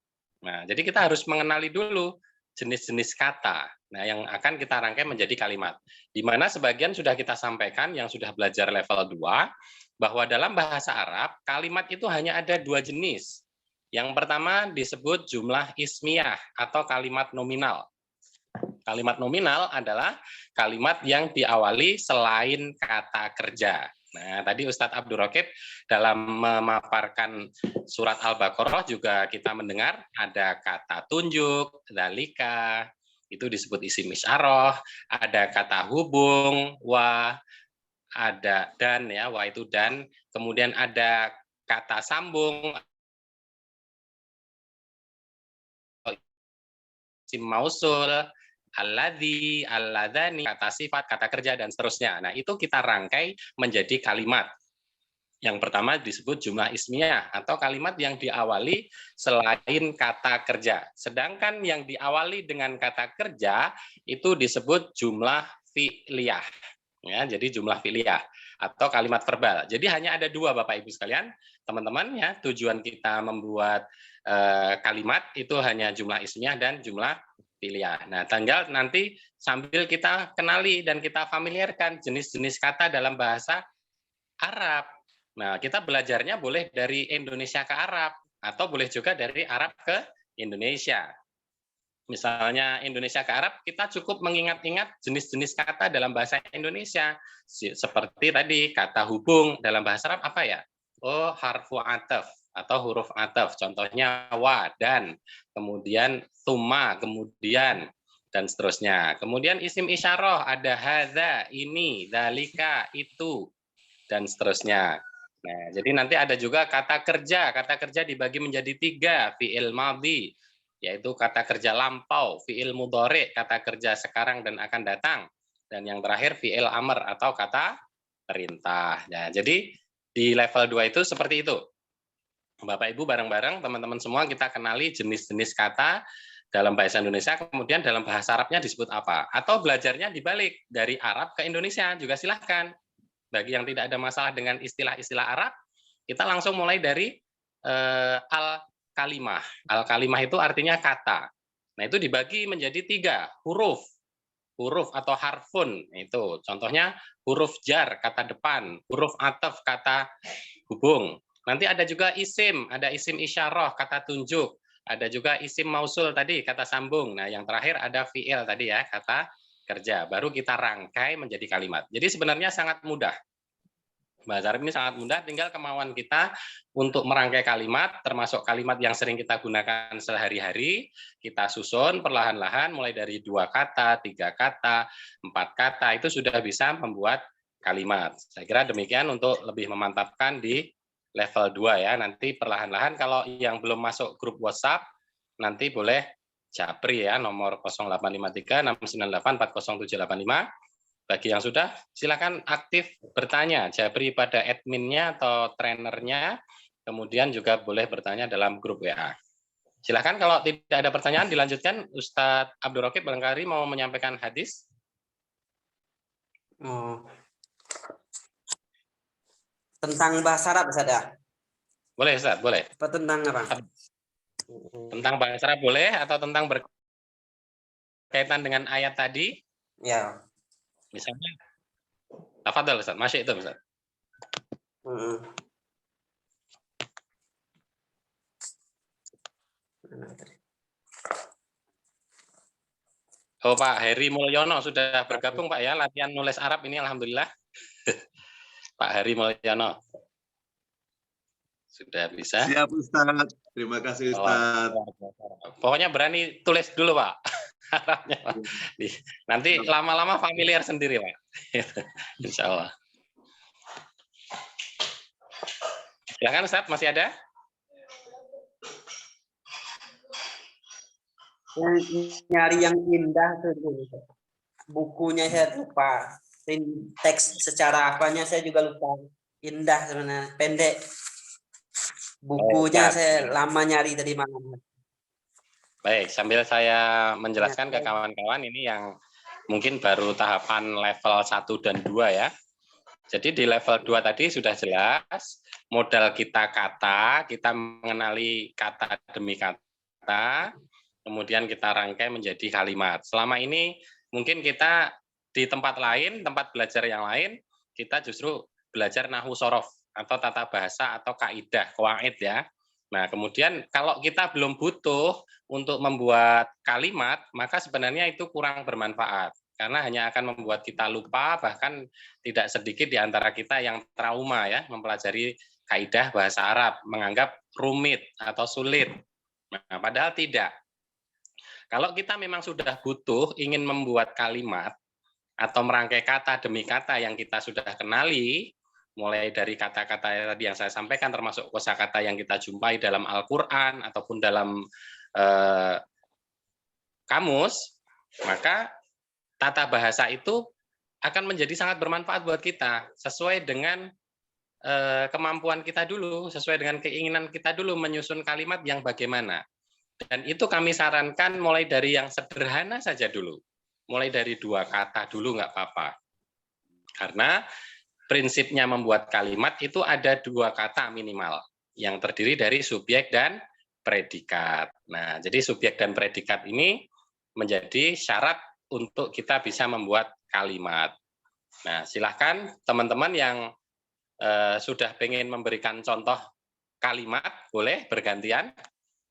Nah, jadi kita harus mengenali dulu jenis-jenis kata. Nah, yang akan kita rangkai menjadi kalimat. Di mana sebagian sudah kita sampaikan yang sudah belajar level 2, bahwa dalam bahasa Arab, kalimat itu hanya ada 2 jenis. Yang pertama disebut jumlah ismiyah atau kalimat nominal. Kalimat nominal adalah kalimat yang diawali selain kata kerja. Nah, tadi Ustadz Abdul Raqib dalam memaparkan surat Al-Baqarah juga kita mendengar ada kata tunjuk, dzalika, itu disebut isim isyarah, ada kata hubung, wa, ada dan ya, wa itu dan, kemudian ada kata sambung, isim mausul, alladzi, alladzani, kata sifat, kata kerja, dan seterusnya. Nah, itu kita rangkai menjadi kalimat. Yang pertama disebut jumlah ismiyah atau kalimat yang diawali selain kata kerja. Sedangkan yang diawali dengan kata kerja itu disebut jumlah fi'liyah. Ya, jadi jumlah fi'liyah atau kalimat verbal. Jadi hanya ada 2 Bapak Ibu sekalian, teman-teman ya. Tujuan kita membuat kalimat itu hanya jumlah ismiyah dan jumlah fi'liyah. Nah, tinggal nanti sambil kita kenali dan kita familiarkan jenis-jenis kata dalam bahasa Arab. Nah, kita belajarnya boleh dari Indonesia ke Arab atau boleh juga dari Arab ke Indonesia. Misalnya Indonesia ke Arab, kita cukup mengingat-ingat jenis-jenis kata dalam bahasa Indonesia. Seperti tadi kata hubung dalam bahasa Arab apa ya? Oh, harfu ataf atau huruf ataf. Contohnya wa, dan, kemudian thumma, kemudian, dan seterusnya. Kemudian isim isyarah ada hadza, ini, dzalika, itu, dan seterusnya. Nah, jadi nanti ada juga kata kerja. Kata kerja dibagi menjadi 3, fi'il madhi, yaitu kata kerja lampau, fi'il mudhari, kata kerja sekarang dan akan datang, dan yang terakhir fi'il amr atau kata perintah. Nah, jadi di level 2 itu seperti itu. Bapak Ibu bareng-bareng teman-teman semua kita kenali jenis-jenis kata dalam bahasa Indonesia, kemudian dalam bahasa Arabnya disebut apa. Atau belajarnya dibalik dari Arab ke Indonesia juga silahkan. Bagi yang tidak ada masalah dengan istilah-istilah Arab, kita langsung mulai dari al-kalimah. Al-kalimah itu artinya kata. Nah, itu dibagi menjadi 3, huruf. Huruf atau harfun, itu contohnya huruf jar, kata depan, huruf ataf, kata hubung. Nanti ada juga isim, ada isim isyarah, kata tunjuk, ada juga isim mausul tadi, kata sambung. Nah, yang terakhir ada fi'il tadi ya, kata kerja. Baru kita rangkai menjadi kalimat. Jadi sebenarnya sangat mudah. Bahasa Arab ini sangat mudah, tinggal kemauan kita untuk merangkai kalimat, termasuk kalimat yang sering kita gunakan sehari-hari, kita susun perlahan-lahan, mulai dari 2 kata, 3 kata, 4 kata, itu sudah bisa membuat kalimat. Saya kira demikian untuk lebih memantapkan di level 2 ya. Nanti perlahan-lahan kalau yang belum masuk grup WhatsApp, nanti boleh japri ya, nomor 0853 698 40785. Bagi yang sudah, silakan aktif bertanya, japri pada adminnya atau trainernya, kemudian juga boleh bertanya dalam grup WA. Silakan kalau tidak ada pertanyaan, dilanjutkan. Ustadz Abdul Raqib barangkali mau menyampaikan hadis. Tentang bahasa Arab, Ustaz ya? Boleh, Ustaz, boleh. Apa tentang apa? Tentang bahasa Arab boleh, atau tentang berkaitan dengan ayat tadi? Ya. Misalnya, tafadhol Ustaz, masih itu Ustaz. Oh Pak Heri Mulyono sudah bergabung Pak ya, latihan nulis Arab ini alhamdulillah. Pak Heri Mulyono. Sudah bisa. Siap Ustaz. Terima kasih Ustaz. Pokoknya berani tulis dulu Pak. Arabnya Pak. Nanti lama-lama familiar sendiri Pak. Insya Allah. Silakan Ustaz, masih ada? Nyari yang indah tuh, bukunya saya lupa, teks secara apanya saya juga lupa. Indah sebenarnya, pendek. Bukunya saya lama nyari tadi malam. Baik, sambil saya menjelaskan ke kawan-kawan ini yang mungkin baru tahapan level 1 dan 2 ya. Jadi di level 2 tadi sudah jelas modal kita kata, kita mengenali kata demi kata, kemudian kita rangkai menjadi kalimat. Selama ini mungkin kita di tempat lain, tempat belajar yang lain, kita justru belajar nahwu sorof atau tata bahasa atau kaidah, qawaid ya. Nah, kemudian kalau kita belum butuh untuk membuat kalimat, maka sebenarnya itu kurang bermanfaat. Karena hanya akan membuat kita lupa, bahkan tidak sedikit di antara kita yang trauma ya, mempelajari kaidah bahasa Arab, menganggap rumit atau sulit. Nah, padahal tidak. Kalau kita memang sudah butuh, ingin membuat kalimat, atau merangkai kata demi kata yang kita sudah kenali, mulai dari kata-kata tadi yang saya sampaikan, termasuk kosakata yang kita jumpai dalam Al-Quran, ataupun dalam kamus, maka tata bahasa itu akan menjadi sangat bermanfaat buat kita, sesuai dengan kemampuan kita dulu, sesuai dengan keinginan kita dulu menyusun kalimat yang bagaimana. Dan itu kami sarankan mulai dari yang sederhana saja dulu. Mulai dari 2 kata dulu nggak apa-apa. Karena prinsipnya membuat kalimat itu ada 2 kata minimal, yang terdiri dari subjek dan predikat. Nah, jadi subjek dan predikat ini menjadi syarat untuk kita bisa membuat kalimat. Nah, silahkan teman-teman yang sudah pengen memberikan contoh kalimat, boleh bergantian.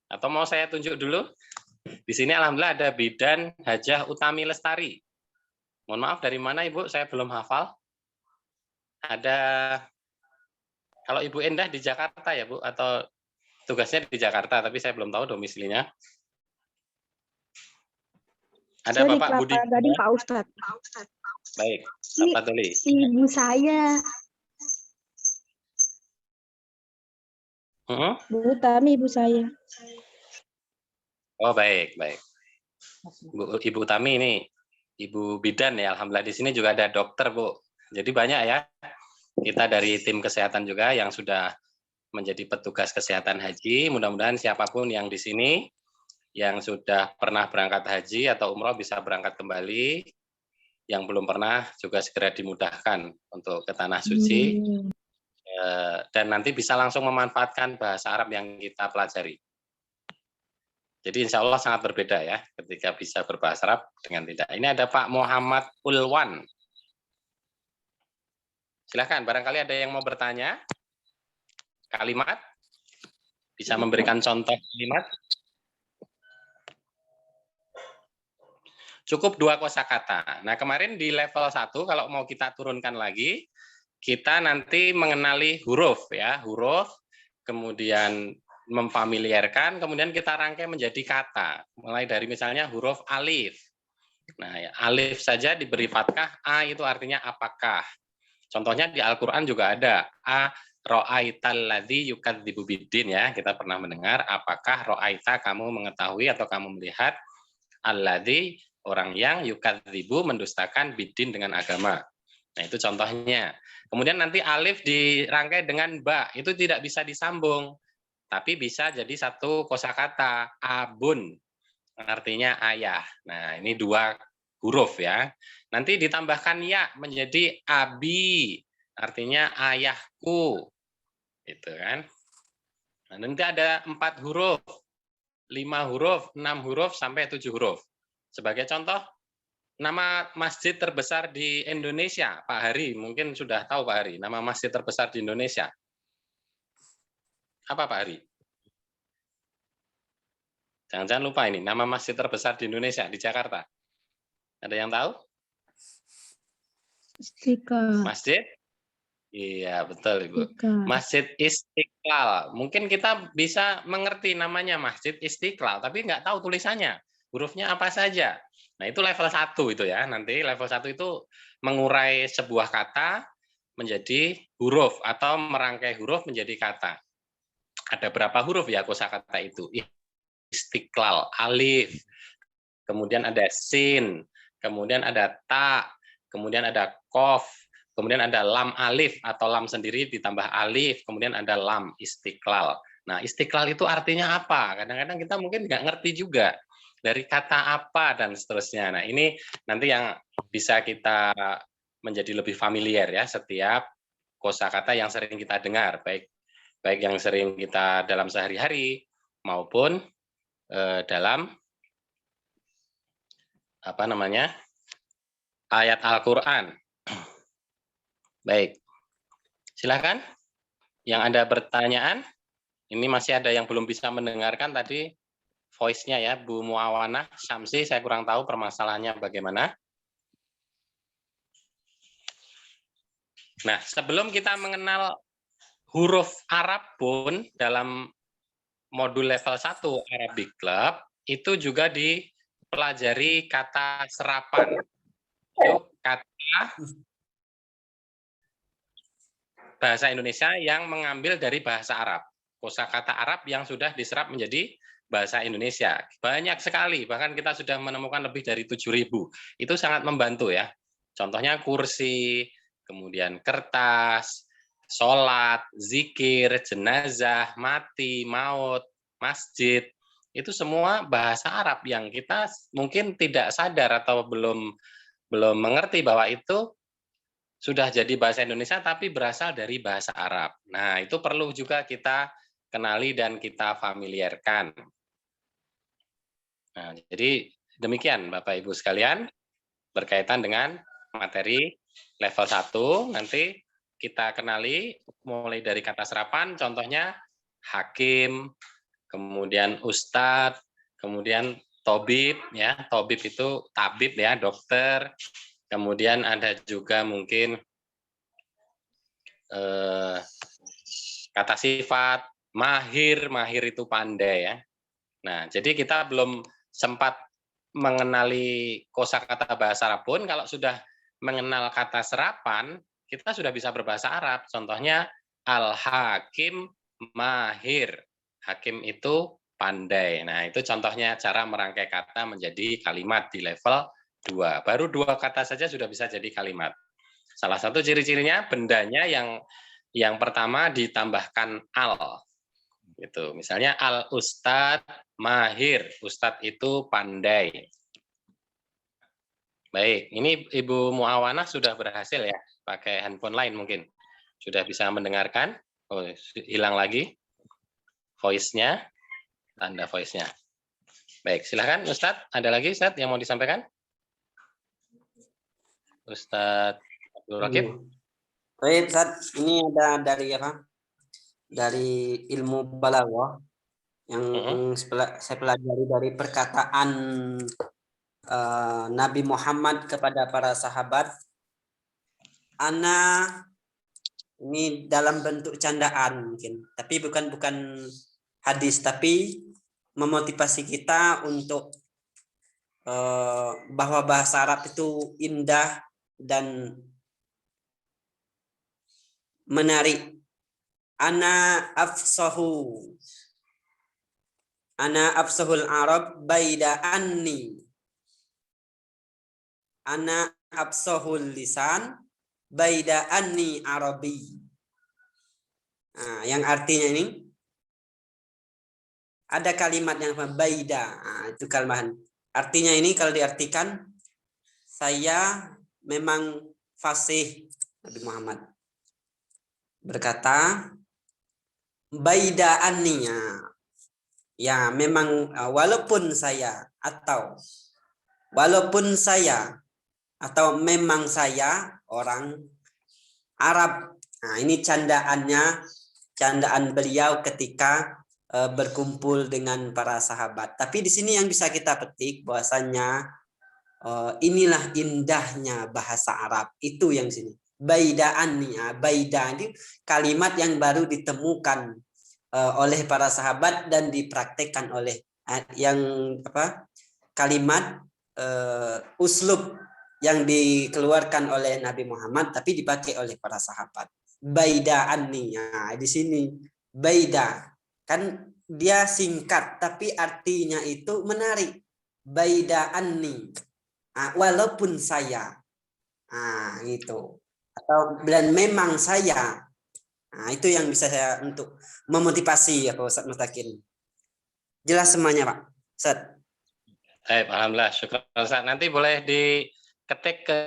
Atau mau saya tunjuk dulu? Di sini alhamdulillah ada Bidan Hajah Utami Lestari. Mohon maaf, dari mana Ibu? Saya belum hafal. Ada, kalau Ibu Endah di Jakarta ya Bu? Atau tugasnya di Jakarta, tapi saya belum tahu domisilinya. Ada Saya Bapak Budi. Gading Pak Ustadz. Baik, Bapak Tuli. Ibu saya. Bu Tami ibu saya. Oh baik, baik. Ibu Tami ini Ibu Bidan ya, alhamdulillah di sini juga ada dokter Bu. Jadi banyak ya. Kita dari tim kesehatan juga yang sudah menjadi petugas kesehatan haji. Mudah-mudahan siapapun yang di sini yang sudah pernah berangkat haji atau umroh bisa berangkat kembali. Yang belum pernah juga segera dimudahkan untuk ke tanah suci. Dan nanti bisa langsung memanfaatkan bahasa Arab yang kita pelajari. Jadi insya Allah sangat berbeda ya ketika bisa berbahasa Arab dengan tidak. Ini ada Pak Muhammad Ulwan. Silakan, barangkali ada yang mau bertanya. Kalimat, bisa memberikan contoh kalimat. Cukup 2 kosakata. Nah kemarin di level 1 kalau mau kita turunkan lagi, kita nanti mengenali huruf ya, huruf, kemudian memfamiliarkan, kemudian kita rangkai menjadi kata. Mulai dari misalnya huruf alif. Nah, ya, alif saja diberi fathah, a itu artinya apakah. Contohnya di Al-Qur'an juga ada ra'aital ladzi yukadzibu biddin ya. Kita pernah mendengar apakah ra'aita kamu mengetahui atau kamu melihat alladzi orang yang yukadzibu mendustakan biddin dengan agama. Nah, itu contohnya. Kemudian nanti alif dirangkai dengan ba, itu tidak bisa disambung. Tapi bisa jadi satu kosakata, abun. Artinya ayah. Nah, ini 2 huruf ya. Nanti ditambahkan ya menjadi abi, artinya ayahku. Gitu kan. Nah, nanti ada 4 huruf, 5 huruf, 6 huruf, sampai 7 huruf. Sebagai contoh, nama masjid terbesar di Indonesia, Pak Hari, mungkin sudah tahu Pak Hari, nama masjid terbesar di Indonesia. Apa Pak Hari? Jangan-jangan lupa ini, nama masjid terbesar di Indonesia, di Jakarta. Ada yang tahu? Istiqlal. Masjid? Iya, betul Ibu. Istiqlal. Masjid Istiqlal. Mungkin kita bisa mengerti namanya Masjid Istiqlal, tapi nggak tahu tulisannya. Hurufnya apa saja. Nah, itu level 1 itu ya. Nanti level 1 itu mengurai sebuah kata menjadi huruf atau merangkai huruf menjadi kata. Ada berapa huruf ya kosakata itu? Istiqlal, alif, kemudian ada sin, kemudian ada ta, kemudian ada kof, kemudian ada lam alif atau lam sendiri ditambah alif, kemudian ada lam istiqlal. Nah, istiqlal itu artinya apa? Kadang-kadang kita mungkin nggak ngerti juga dari kata apa dan seterusnya. Nah, ini nanti yang bisa kita menjadi lebih familiar ya setiap kosakata yang sering kita dengar, baik yang sering kita dalam sehari-hari maupun dalam apa namanya ayat Al-Qur'an. Baik, silakan. Yang ada pertanyaan, ini masih ada yang belum bisa mendengarkan tadi voice-nya ya, Bu Muawanah Syamsi, saya kurang tahu permasalahannya bagaimana. Nah, sebelum kita mengenal huruf Arab pun dalam modul level 1 Arabic Club, itu juga dipelajari kata serapan. Itu kata bahasa Indonesia yang mengambil dari bahasa Arab. Kosakata Arab yang sudah diserap menjadi bahasa Indonesia. Banyak sekali, bahkan kita sudah menemukan lebih dari 7.000. Itu sangat membantu ya. Contohnya kursi, kemudian kertas, sholat, zikir, jenazah, mati, maut, masjid. Itu semua bahasa Arab yang kita mungkin tidak sadar atau belum mengerti bahwa itu sudah jadi bahasa Indonesia tapi berasal dari bahasa Arab. Nah, itu perlu juga kita kenali dan kita familiarkan. Nah, jadi demikian Bapak Ibu sekalian berkaitan dengan materi level 1. Nanti kita kenali mulai dari kata serapan, contohnya hakim, kemudian ustadz, kemudian tobib ya, tobib itu tabib ya, dokter. Kemudian ada juga mungkin kata sifat, mahir itu pandai ya. Nah, jadi kita belum sempat mengenali kosakata bahasa Arab pun, kalau sudah mengenal kata serapan, kita sudah bisa berbahasa Arab. Contohnya al-hakim mahir. Hakim itu pandai. Nah, itu contohnya cara merangkai kata menjadi kalimat di level 2. Baru 2 kata saja sudah bisa jadi kalimat. Salah satu ciri-cirinya bendanya yang pertama ditambahkan al. Gitu. Misalnya al ustad mahir. Ustad itu pandai. Baik, ini Ibu Muawanah sudah berhasil ya pakai handphone lain mungkin. Sudah bisa mendengarkan? Oh, hilang lagi voice-nya, tanda voice-nya. Baik, silakan Ustadz. Ada lagi Ustadz yang mau disampaikan? Ustadz Abdul Rakib. Baik, Ustadz. Ini ada dari apa? Dari ilmu balaghah yang saya pelajari dari perkataan Nabi Muhammad kepada para sahabat. Ana ini dalam bentuk candaan mungkin, tapi bukan hadis, tapi memotivasi kita untuk bahwa bahasa Arab itu indah dan menarik. Ana afsahul Arab baida anni. Ana afsahul lisan baida anni Arabi. Nah, yang artinya ini ada kalimat yang baida. Nah, itu kalimat. Artinya ini kalau diartikan, saya memang fasih. Nabi Muhammad berkata, baida anniya. Ya, memang walaupun saya atau memang saya orang Arab. Nah, ini candaan beliau ketika berkumpul dengan para sahabat. Tapi di sini yang bisa kita petik bahwasanya inilah indahnya bahasa Arab. Itu yang sini. Baidaan nih, baida ini kalimat yang baru ditemukan oleh para sahabat dan dipraktekkan oleh kalimat uslub yang dikeluarkan oleh Nabi Muhammad tapi dipakai oleh para sahabat. Baidaan nih, di sini baida kan dia singkat tapi artinya itu menarik. Baidaan nih, walaupun saya, gitu, atau dan memang saya. Nah, itu yang bisa saya untuk memotivasi ya Pak Ustadz Mustaqim. Jelas semuanya Pak Ustadz. Alhamdulillah, syukur Ustadz. Nanti boleh diketik ke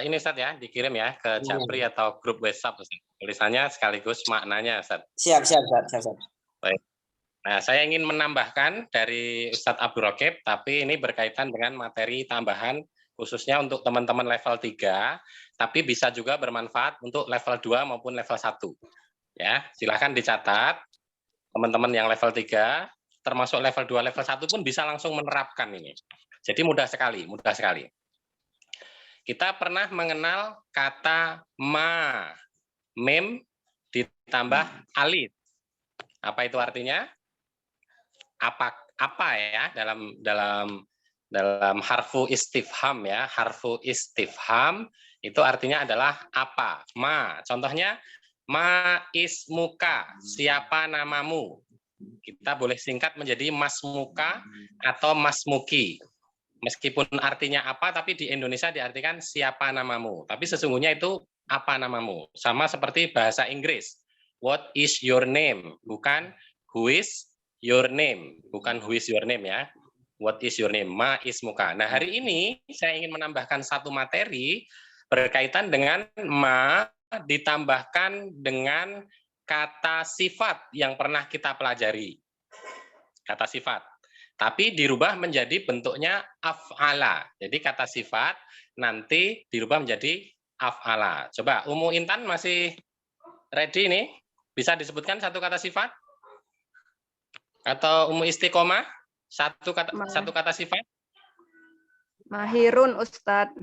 ini Ustadz ya, dikirim ya ke Japri atau grup WhatsApp Ustadz. Tulisannya sekaligus maknanya Ustadz. Siap. Baik. Nah, saya ingin menambahkan dari Ustadz Abdul Raqib, tapi ini berkaitan dengan materi tambahan khususnya untuk teman-teman level 3, tapi bisa juga bermanfaat untuk level 2 maupun level 1. Ya, silakan dicatat. Teman-teman yang level 3, termasuk level 2, level 1 pun bisa langsung menerapkan ini. Jadi mudah sekali. Kita pernah mengenal kata ma, mem ditambah alif. Apa itu artinya? Apa ya dalam harfu istifham ya, harfu istifham itu artinya adalah apa. Ma, contohnya ma ismuka, siapa namamu. Kita boleh singkat menjadi masmuka atau masmuki. Meskipun artinya apa, tapi di Indonesia diartikan siapa namamu. Tapi sesungguhnya itu apa namamu. Sama seperti bahasa Inggris. What is your name? Bukan who is your name. Bukan who is your name ya. What is your name? Ma ismuka. Nah, hari ini saya ingin menambahkan satu materi berkaitan dengan ma ditambahkan dengan kata sifat yang pernah kita pelajari. Kata sifat. Tapi dirubah menjadi bentuknya af'ala. Jadi kata sifat nanti dirubah menjadi af'ala. Coba, Umu Intan masih ready nih? Bisa disebutkan satu kata sifat? Atau Umu Istiqomah? Satu kata sifat? Mahirun, Ustadz.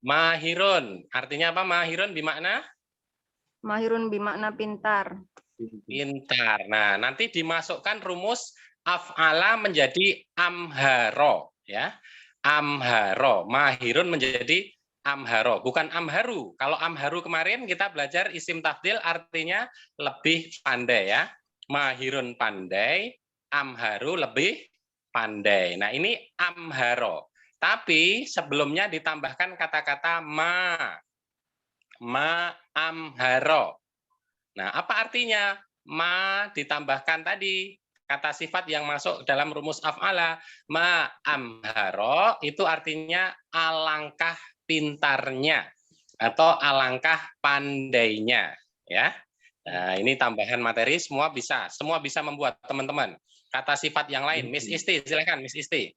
Mahirun. Artinya apa? Mahirun bimakna? Mahirun bimakna pintar. Pintar. Nah, nanti dimasukkan rumus af'ala menjadi amharo. Ya. Amharo. Mahirun menjadi amharo. Bukan amharu. Kalau amharu kemarin kita belajar isim tafdil artinya lebih pandai ya. Mahirun pandai, amharu lebih pandai. Nah, ini amharo. Tapi sebelumnya ditambahkan kata-kata ma amharo. Nah, apa artinya? Ma ditambahkan tadi kata sifat yang masuk dalam rumus af'ala. Ma amharo itu artinya alangkah pintarnya atau alangkah pandainya ya. Nah, ini tambahan materi semua bisa membuat teman-teman. Kata sifat yang lain, Miss Isti, silakan Miss Isti.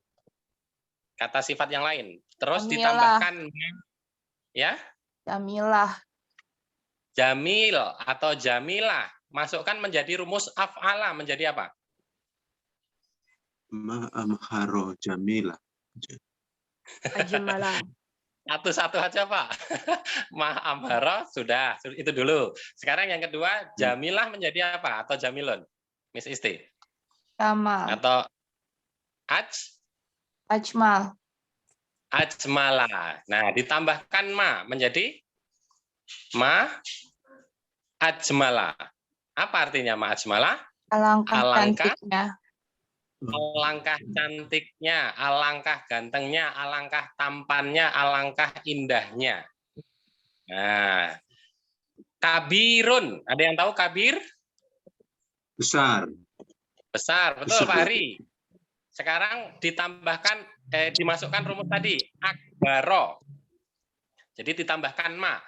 Kata sifat yang lain. Terus Jamilah. Ditambahkan ya. Jamilah. Jamil atau jamilah. Masukkan menjadi rumus af'ala menjadi apa? Ma amharo jamilah. Ajmalah. Satu-satu aja Pak. Ma amharo sudah itu dulu. Sekarang yang kedua jamilah menjadi apa? Atau jamilun? Miss Isti. Jamal. Atau Ajmal. ajmala. Nah, ditambahkan ma menjadi Ma ajmala. Apa artinya ma ajmala? Alangkah Alangkah. cantiknya. Alangkah cantiknya, alangkah gantengnya, alangkah tampannya, alangkah indahnya. Nah, kabirun. Ada yang tahu kabir? Besar. Besar, betul Besar. Pak Hari. Sekarang ditambahkan, dimasukkan rumus tadi, akbaro. Jadi ditambahkan ma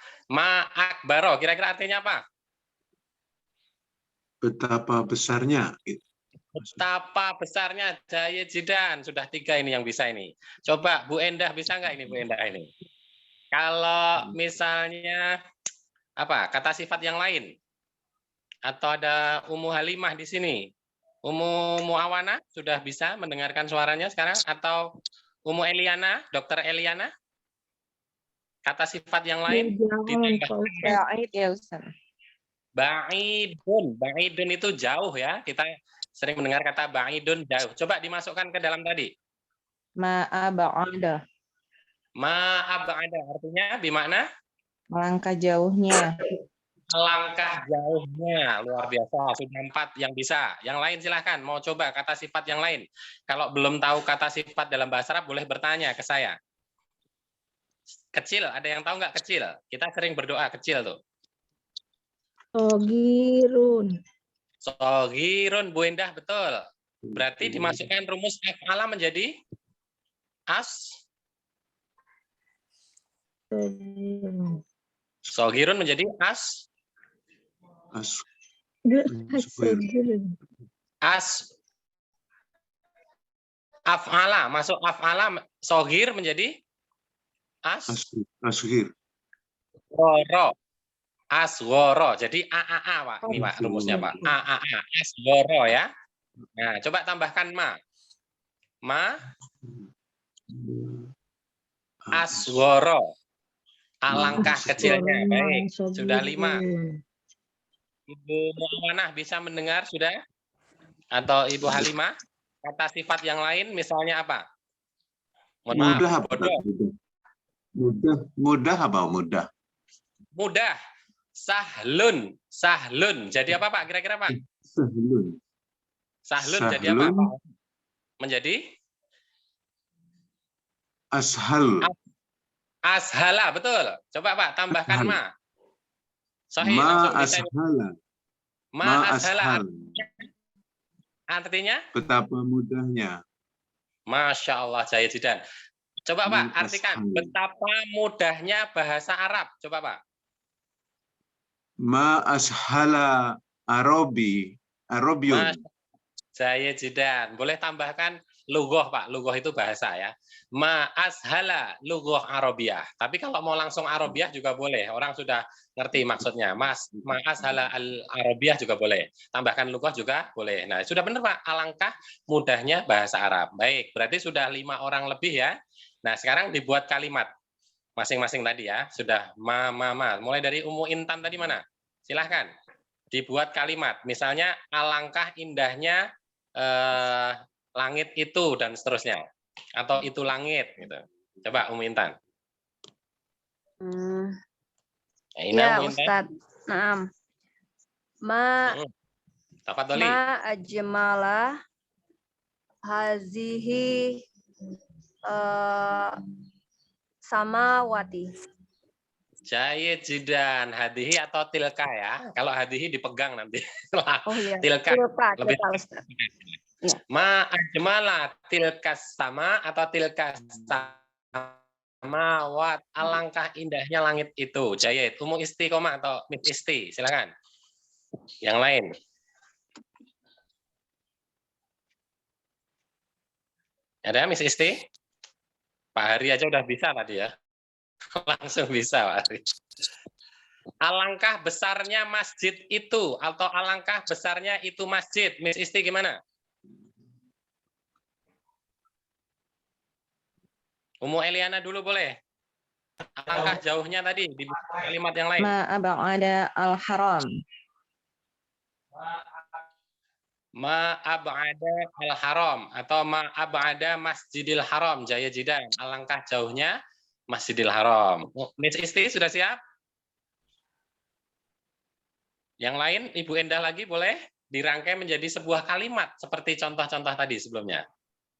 akbaro. Kira-kira artinya apa? Betapa besarnya. Betapa besarnya Jaya Jidan. Sudah 3 ini yang bisa ini. Coba Bu Endah bisa nggak ini Bu Endah ini? Kalau misalnya apa kata sifat yang lain? Atau ada Ummu Halimah di sini? Ummu Muawana sudah bisa mendengarkan suaranya sekarang? Atau Ummu Eliana, Dokter Eliana? Kata sifat yang lain? Ba'id ya Ustaz. Ba'idun. Ba'idun itu jauh ya. Kita sering mendengar kata ba'idun jauh. Coba dimasukkan ke dalam tadi. Ma'aba'ada. Ma'ab'ada artinya bimakna Melangkah jauhnya. langkah jauhnya. Luar biasa. Sudah 4 yang bisa. Yang lain silahkan. Mau coba kata sifat yang lain. Kalau belum tahu kata sifat dalam bahasa Arab boleh bertanya ke saya. Kecil. Ada yang tahu nggak kecil? Kita sering berdoa kecil tuh. Sogirun. Sogirun, Bu Endah, betul. Berarti dimasukkan rumus af'ala menjadi Sogirun menjadi af'ala. Masuk af'ala, sogir menjadi Asghir. Woro. Asworo. Jadi AAA, Pak. Ini, Pak, rumusnya, Pak. AAA. Asworo, ya. Nah, coba tambahkan ma. Asworo. Alangkah kecilnya. Baik. Sudah 5. Ibu Muawanah bisa mendengar sudah? Atau Ibu Halimah? Kata sifat yang lain misalnya apa? Mohon maaf. Mudah apa? Mudah apa? Mudah. Sahlun. Sahlun. Jadi apa, Pak? Kira-kira, Pak? Sahlun jadi apa, Pak? Menjadi? Ashal. Ashala, betul. Coba, Pak, tambahkan Ashal. ma. Sahih, Ma langsung ashala. Ma ashala. Artinya? Betapa mudahnya. Masya Allah, Jaya Jidan. Coba, Pak, artikan. Betapa mudahnya bahasa Arab. Coba, Pak. Ma ashala Arabiun. Jaya Jidan. Boleh tambahkan lugoh, Pak. Lugoh itu bahasa ya. Ma ashala lugoh Arabiah. Tapi kalau mau langsung Arabiah juga boleh. Orang sudah ngerti maksudnya. Ma ashala al-Arabiah juga boleh. Tambahkan lugoh juga boleh. Nah, sudah benar, Pak. Alangkah mudahnya bahasa Arab. Baik, berarti sudah 5 orang lebih ya. Nah, sekarang dibuat kalimat. Masing-masing tadi ya. Sudah ma. Mulai dari Ummu Intan tadi mana? Silahkan. Dibuat kalimat. Misalnya, alangkah indahnya langit itu dan seterusnya, atau itu langit gitu. Coba Ummu Intan. Ya Ustadz. Naam. Ma ajmala hazihi samawati. Jaya Jidan. Hadihi atau tilka ya. Kalau hadihi dipegang nanti. Oh iya. Tilka. Lebih ya. Ma ajmala tilkas sama atau tilkas samawat. Alangkah indahnya langit itu. Jaya. Ummu Istiqomah atau Miss Isti. Silakan. Yang lain. Ada Miss Isti? Pak Hari aja udah bisa tadi ya. Langsung bisa, Pak Ari. Alangkah besarnya masjid itu atau alangkah besarnya itu masjid. Miss Isti gimana? Ummu Eliana dulu boleh. Alangkah jauhnya tadi di kalimat yang lain. Ma'ab'ada al-haram. Ma'ab'ada al-haram atau ma'ab'ada masjidil haram. Jaya Jidan. Alangkah jauhnya Masjidil Haram. Miss Isti sudah siap? Yang lain, Ibu Endah lagi boleh dirangkai menjadi sebuah kalimat seperti contoh-contoh tadi sebelumnya.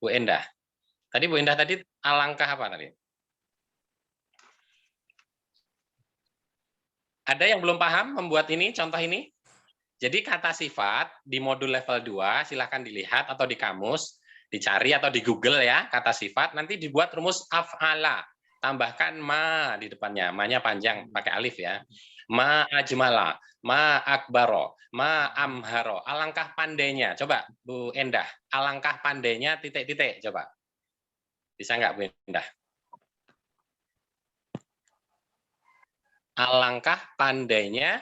Bu Endah. Tadi Bu Endah tadi alangkah apa tadi? Ada yang belum paham membuat ini, contoh ini? Jadi kata sifat di modul level 2, silahkan dilihat atau di kamus, dicari atau di Google ya, kata sifat, nanti dibuat rumus af'ala. Tambahkan ma di depannya, ma-nya panjang, pakai alif ya. Ma ajmala, ma akbaro, ma amharo. Alangkah pandainya, coba Bu Endah, alangkah pandainya titik-titik, coba. Bisa nggak Bu Endah? Alangkah pandainya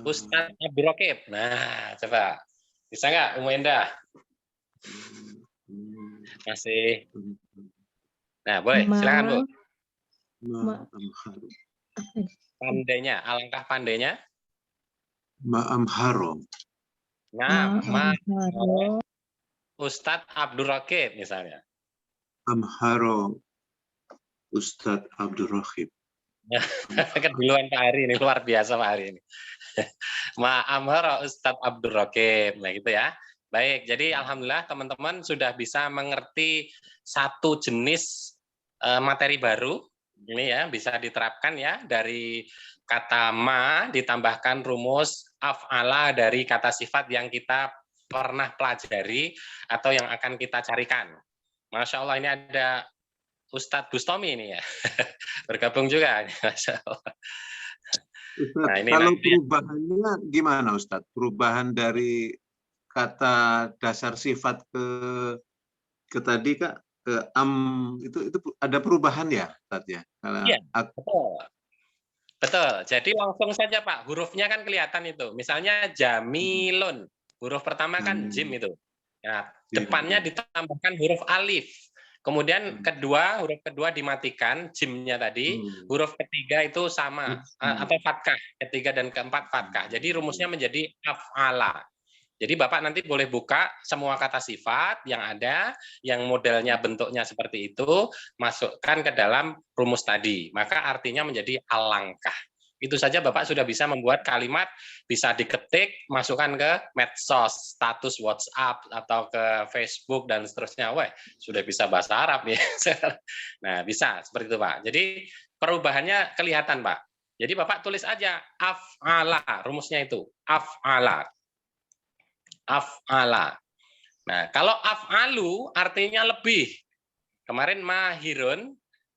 Ustadz Abdul Raqib. Nah, coba. Bisa nggak, Umu Endah? Masih. Nah, boleh. Silakan, Bu. Pandainya, alangkah pandainya. Ma'amharo. Nah, Ustadz Abdul Raqib misalnya. Amharo Ustadz Abdul Raqib. Keduluan Pak Ari ini, luar biasa Pak Ari ini. Ma'amharo Ustadz Abdul Raqib. Nah, gitu ya. Baik, jadi alhamdulillah teman-teman sudah bisa mengerti satu jenis materi baru. Ini ya, bisa diterapkan ya dari kata ma ditambahkan rumus af'ala dari kata sifat yang kita pernah pelajari atau yang akan kita carikan. Masya Allah, ini ada Ustadz Bustomi ini ya. Bergabung juga. Masya Allah. Ustadz, Nah, ini kalau nanti perubahannya gimana Ustadz? Perubahan dari kata dasar sifat ke tadi Kak, ke itu ada perubahan ya Ustadz ya? Iya, betul. Betul. Jadi langsung saja Pak, hurufnya kan kelihatan itu. Misalnya jamilun. Huruf pertama kan jim itu. Nah, depannya ditambahkan huruf alif. Kemudian huruf kedua dimatikan, jimnya tadi. Huruf ketiga itu sama atau fathah. Ketiga dan keempat fathah. Jadi rumusnya menjadi af'ala. Jadi Bapak nanti boleh buka semua kata sifat yang ada, yang modelnya bentuknya seperti itu, masukkan ke dalam rumus tadi. Maka artinya menjadi alangkah. Itu saja Bapak sudah bisa membuat kalimat, bisa diketik, masukkan ke medsos, status WhatsApp, atau ke Facebook, dan seterusnya. Wah, sudah bisa bahasa Arab nih. Nah, bisa seperti itu Pak. Jadi perubahannya kelihatan Pak. Jadi Bapak tulis aja af'ala, rumusnya itu, af'ala. Af'ala. Nah, kalau af'alu artinya lebih. Kemarin mahirun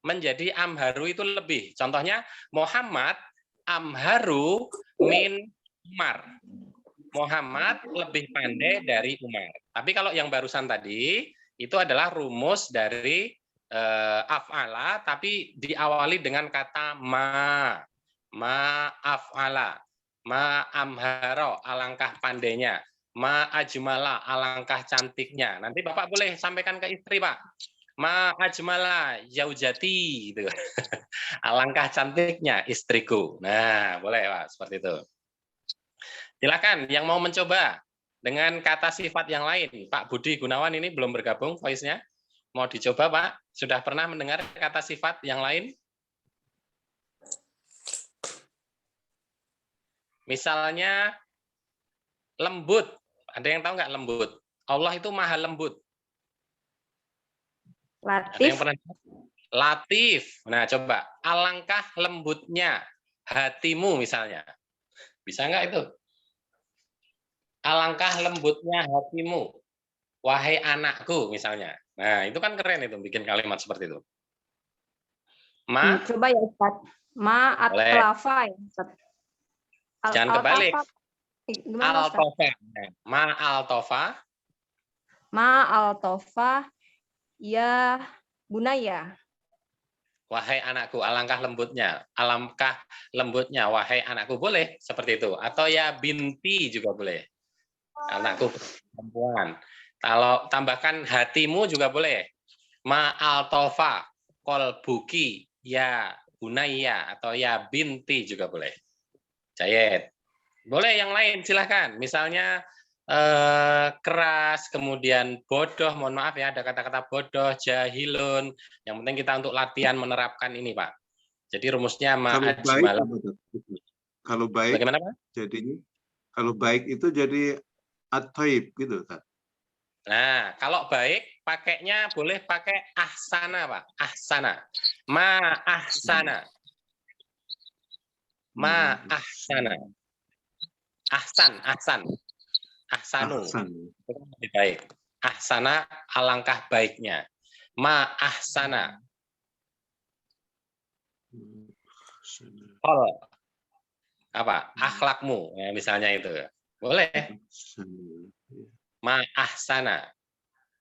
menjadi amharu itu lebih. Contohnya Muhammad amharu min Umar. Muhammad lebih pandai dari Umar. Tapi kalau yang barusan tadi itu adalah rumus dari af'ala tapi diawali dengan kata ma. Ma af'ala. Ma amharo, alangkah pandainya. Ma ajmala, alangkah cantiknya. Nanti Bapak boleh sampaikan ke istri, Pak. Ma ajmala yaujati, gitu. Alangkah cantiknya istriku. Nah, boleh Pak, seperti itu. Silakan yang mau mencoba dengan kata sifat yang lain. Pak Budi Gunawan ini belum bergabung voice-nya. Mau dicoba, Pak? Sudah pernah mendengar kata sifat yang lain? Misalnya lembut. Ada yang tahu nggak lembut? Allah itu maha lembut. Ada yang Latif. pernah? Latif. Nah, coba. Alangkah lembutnya hatimu misalnya. Bisa nggak itu? Alangkah lembutnya hatimu. Wahai anakku misalnya. Nah, itu kan keren itu bikin kalimat seperti itu. Ma? Coba ya Ustaz. Ma at-lafa ya Ustaz. Jangan kebalik. Gimana, Ustaz? Al-tofa. Ma al-tofa. Ma al-tofa ya bunaya. Wahai anakku, alangkah lembutnya. Alangkah lembutnya, wahai anakku. Boleh seperti itu. Atau ya binti juga boleh. Anakku perempuan. Kalau tambahkan hatimu juga boleh. Ma al-tofa kolbuki ya bunaya. Atau ya binti juga boleh. Jayet. Boleh yang lain, silahkan. Misalnya keras, kemudian bodoh, mohon maaf ya, ada kata-kata bodoh, jahilun. Yang penting kita untuk latihan menerapkan ini, Pak. Jadi rumusnya Kalau baik ma'ajmala. apa tuh? Kalau baik Bagaimana Pak? jadinya, kalau baik itu jadi at-thayyib gitu, Ustaz. Nah, kalau baik pakainya boleh pakai ahsana, Pak. Ahsana. Ma ahsana. Ma ahsana. Ahsan, ahsan. Ahsanu. Ahsan. Itu lebih baik. Ahsana alangkah baiknya. Ma ahsana. Hol. Apa? Akhlakmu. Ya, misalnya itu. Boleh. Ma ahsana.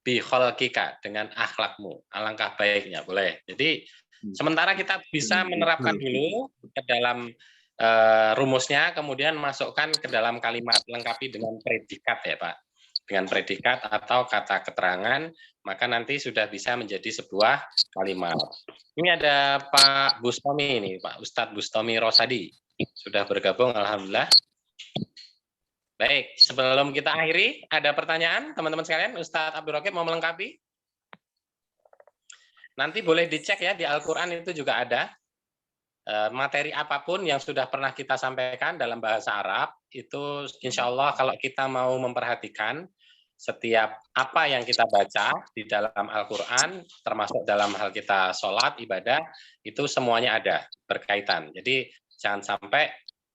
Bi khalqika, dengan akhlakmu. Alangkah baiknya. Boleh. Jadi sementara kita bisa menerapkan dulu ke dalam rumusnya, kemudian masukkan ke dalam kalimat, lengkapi dengan predikat ya Pak. Dengan predikat atau kata keterangan, maka nanti sudah bisa menjadi sebuah kalimat. Ini ada Pak Bustomi ini, Pak Ustadz Bustomi Rosadi. Sudah bergabung, Alhamdulillah. Baik, sebelum kita akhiri, ada pertanyaan teman-teman sekalian? Ustadz Abdul Raqib mau melengkapi? Nanti boleh dicek ya, di Al-Quran itu juga ada. Materi apapun yang sudah pernah kita sampaikan dalam bahasa Arab, itu insya Allah kalau kita mau memperhatikan setiap apa yang kita baca di dalam Al-Quran, termasuk dalam hal kita sholat, ibadah, itu semuanya ada, berkaitan. Jadi jangan sampai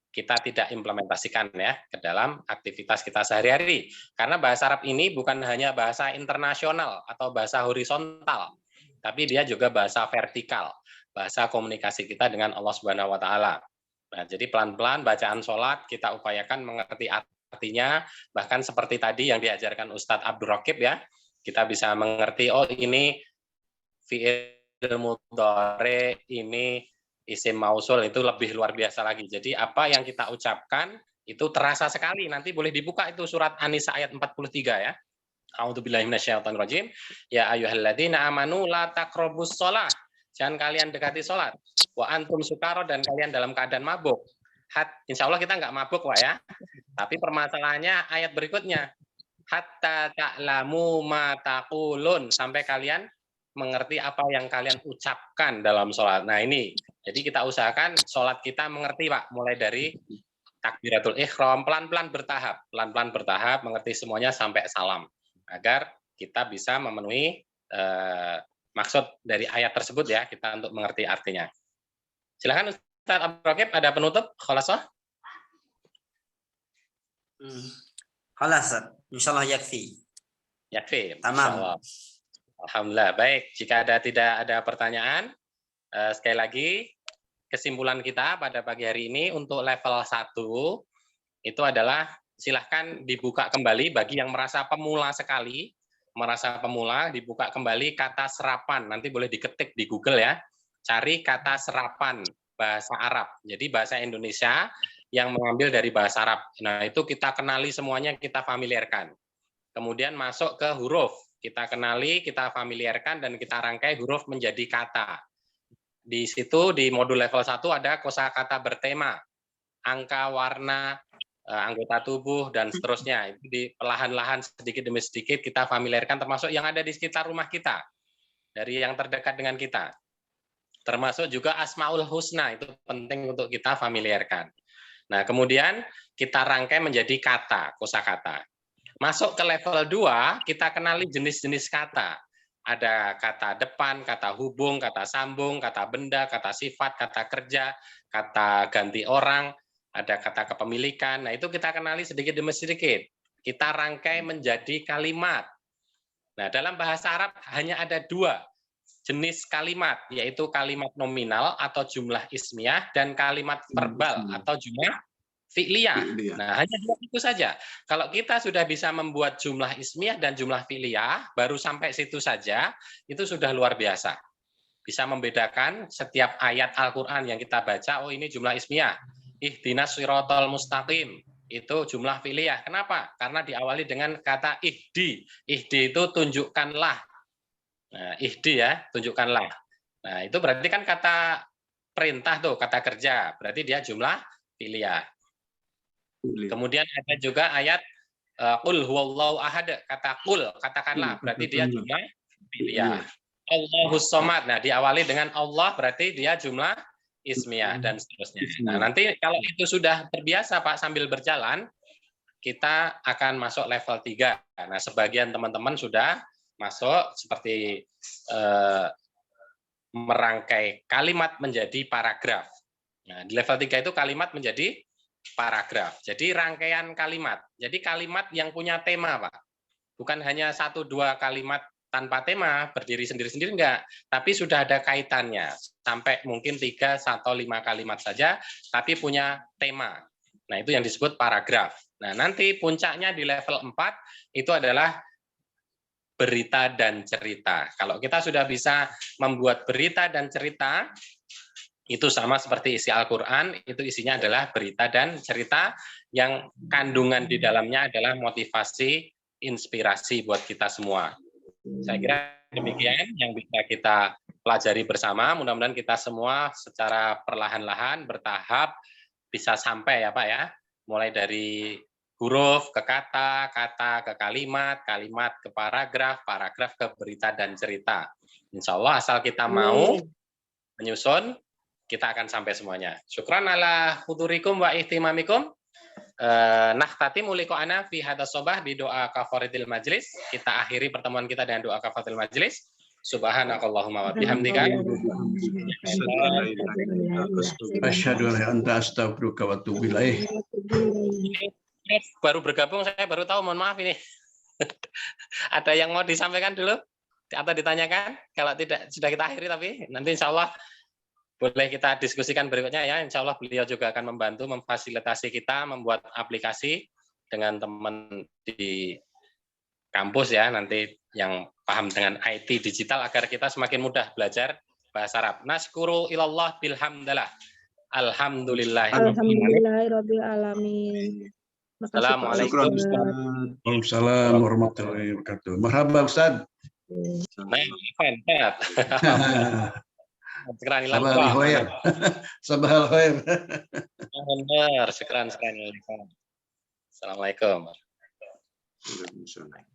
kita tidak implementasikan ya ke dalam aktivitas kita sehari-hari. Karena bahasa Arab ini bukan hanya bahasa internasional atau bahasa horizontal, tapi dia juga bahasa vertikal. Bahasa komunikasi kita dengan Allah Subhanahu wa taala. Nah, jadi pelan-pelan bacaan sholat kita upayakan mengerti artinya, bahkan seperti tadi yang diajarkan Ustadz Abdul Raqib ya. Kita bisa mengerti oh ini fi'il mudhari, ini isim mausul, itu lebih luar biasa lagi. Jadi apa yang kita ucapkan itu terasa sekali. Nanti boleh dibuka itu surat An-Nisa ayat 43 ya. A'udzubillahi minasyaitonirrajim. Ya ayyuhalladzina amanu la taqrabus shalah. Jangan kalian dekati sholat. Wa antum sukaro, dan kalian dalam keadaan mabuk. Insya Allah kita nggak mabuk, Pak ya. Tapi permasalahannya ayat berikutnya. Hatta ta'lamu ma taqulun. Sampai kalian mengerti apa yang kalian ucapkan dalam sholat. Nah ini, jadi kita usahakan sholat kita mengerti, Pak. Mulai dari takbiratul ihram, pelan-pelan bertahap, mengerti semuanya sampai salam. Agar kita bisa memenuhi maksud dari ayat tersebut ya, kita untuk mengerti artinya. Silakan Ustaz Abdul Raqib, ada penutup khulasah? Khalas, insyaallah yakfi. Yakfi. Tamam. Alhamdulillah. Baik, jika tidak ada pertanyaan, sekali lagi kesimpulan kita pada pagi hari ini untuk level 1 itu adalah silahkan dibuka kembali bagi yang merasa pemula sekali. Merasa pemula, dibuka kembali kata serapan. Nanti boleh diketik di Google ya. Cari kata serapan bahasa Arab. Jadi bahasa Indonesia yang mengambil dari bahasa Arab. Nah, itu kita kenali semuanya, kita familiarkan. Kemudian masuk ke huruf. Kita kenali, kita familiarkan, dan kita rangkai huruf menjadi kata. Di situ, di modul level 1 ada kosakata bertema. Angka, warna, anggota tubuh, dan seterusnya. Itu di perlahan-lahan sedikit demi sedikit kita familiarkan, termasuk yang ada di sekitar rumah kita, dari yang terdekat dengan kita. Termasuk juga Asmaul Husna, itu penting untuk kita familiarkan. Nah, kemudian kita rangkai menjadi kata, kosakata. Masuk ke level 2, kita kenali jenis-jenis kata. Ada kata depan, kata hubung, kata sambung, kata benda, kata sifat, kata kerja, kata ganti orang, ada kata kepemilikan. Nah, itu kita kenali sedikit demi sedikit. Kita rangkai menjadi kalimat. Nah, dalam bahasa Arab hanya ada 2 jenis kalimat, yaitu kalimat nominal atau jumlah ismiyah, dan kalimat verbal atau jumlah fi'liyah. Nah, hanya 2 itu saja. Kalau kita sudah bisa membuat jumlah ismiyah dan jumlah fi'liyah, baru sampai situ saja, itu sudah luar biasa. Bisa membedakan setiap ayat Al-Quran yang kita baca, oh ini jumlah ismiyah. Ihdinas shiratal mustaqim, itu jumlah fi'liyah. Kenapa? Karena diawali dengan kata ihdi. Ihdi itu tunjukkanlah. Nah, ihdi ya, tunjukkanlah. Nah, itu berarti kan kata perintah tuh, kata kerja. Berarti dia jumlah fi'liyah. Kemudian ada juga ayat qul huwallahu ahad, kata qul, katakanlah. Berarti dia jumlah fi'liyah. Allahus somad. Nah, diawali dengan Allah, berarti dia jumlah ismiyah, dan seterusnya. Nah, nanti kalau itu sudah terbiasa Pak sambil berjalan, kita akan masuk level 3. Nah, sebagian teman-teman sudah masuk seperti merangkai kalimat menjadi paragraf. Nah, di level 3 itu kalimat menjadi paragraf. Jadi rangkaian kalimat. Jadi kalimat yang punya tema, Pak. Bukan hanya 1-2 kalimat tanpa tema, berdiri sendiri-sendiri enggak, tapi sudah ada kaitannya. Sampai mungkin 3 atau 5 kalimat saja, tapi punya tema. Nah, itu yang disebut paragraf. Nah, nanti puncaknya di level 4 itu adalah berita dan cerita. Kalau kita sudah bisa membuat berita dan cerita, itu sama seperti isi Al-Quran, itu isinya adalah berita dan cerita yang kandungan di dalamnya adalah motivasi, inspirasi buat kita semua. Saya kira demikian yang bisa kita pelajari bersama. Mudah-mudahan kita semua secara perlahan-lahan, bertahap, bisa sampai ya Pak ya. Mulai dari huruf ke kata, kata ke kalimat, kalimat ke paragraf, paragraf ke berita dan cerita. Insya Allah asal kita mau menyusun, kita akan sampai semuanya. Syukran ala hudurikum wa ihtimamikum. Nahtatimu liqa'ana fi hadha sobah di doa kafaratil majlis. Kita akhiri pertemuan kita dengan doa kafaratil majlis. Subhanakallahumma wa bihamdika. Asyhadu an la ilaha illa anta astaghfiruka wa atubu ilaik. Baru bergabung, saya baru tahu, mohon maaf ini. Ada yang mau disampaikan dulu? Atau ditanyakan? Kalau tidak, sudah kita akhiri, tapi nanti insya Allah boleh kita diskusikan berikutnya ya. Insya Allah beliau juga akan membantu memfasilitasi kita membuat aplikasi dengan teman di kampus ya, nanti yang paham dengan IT digital agar kita semakin mudah belajar bahasa Arab. Naskuru ilallah bilhamdalah. Alhamdulillah. Alhamdulillahirabbil alamin. Assalamualaikum. Waalaikumsalam warahmatullahi wabarakatuh. Marhaba Ustaz. Mantap. Sekarang Sabahal khair. Sabahal khair. Benar, sekarang. Assalamualaikum. Waalaikumsalam.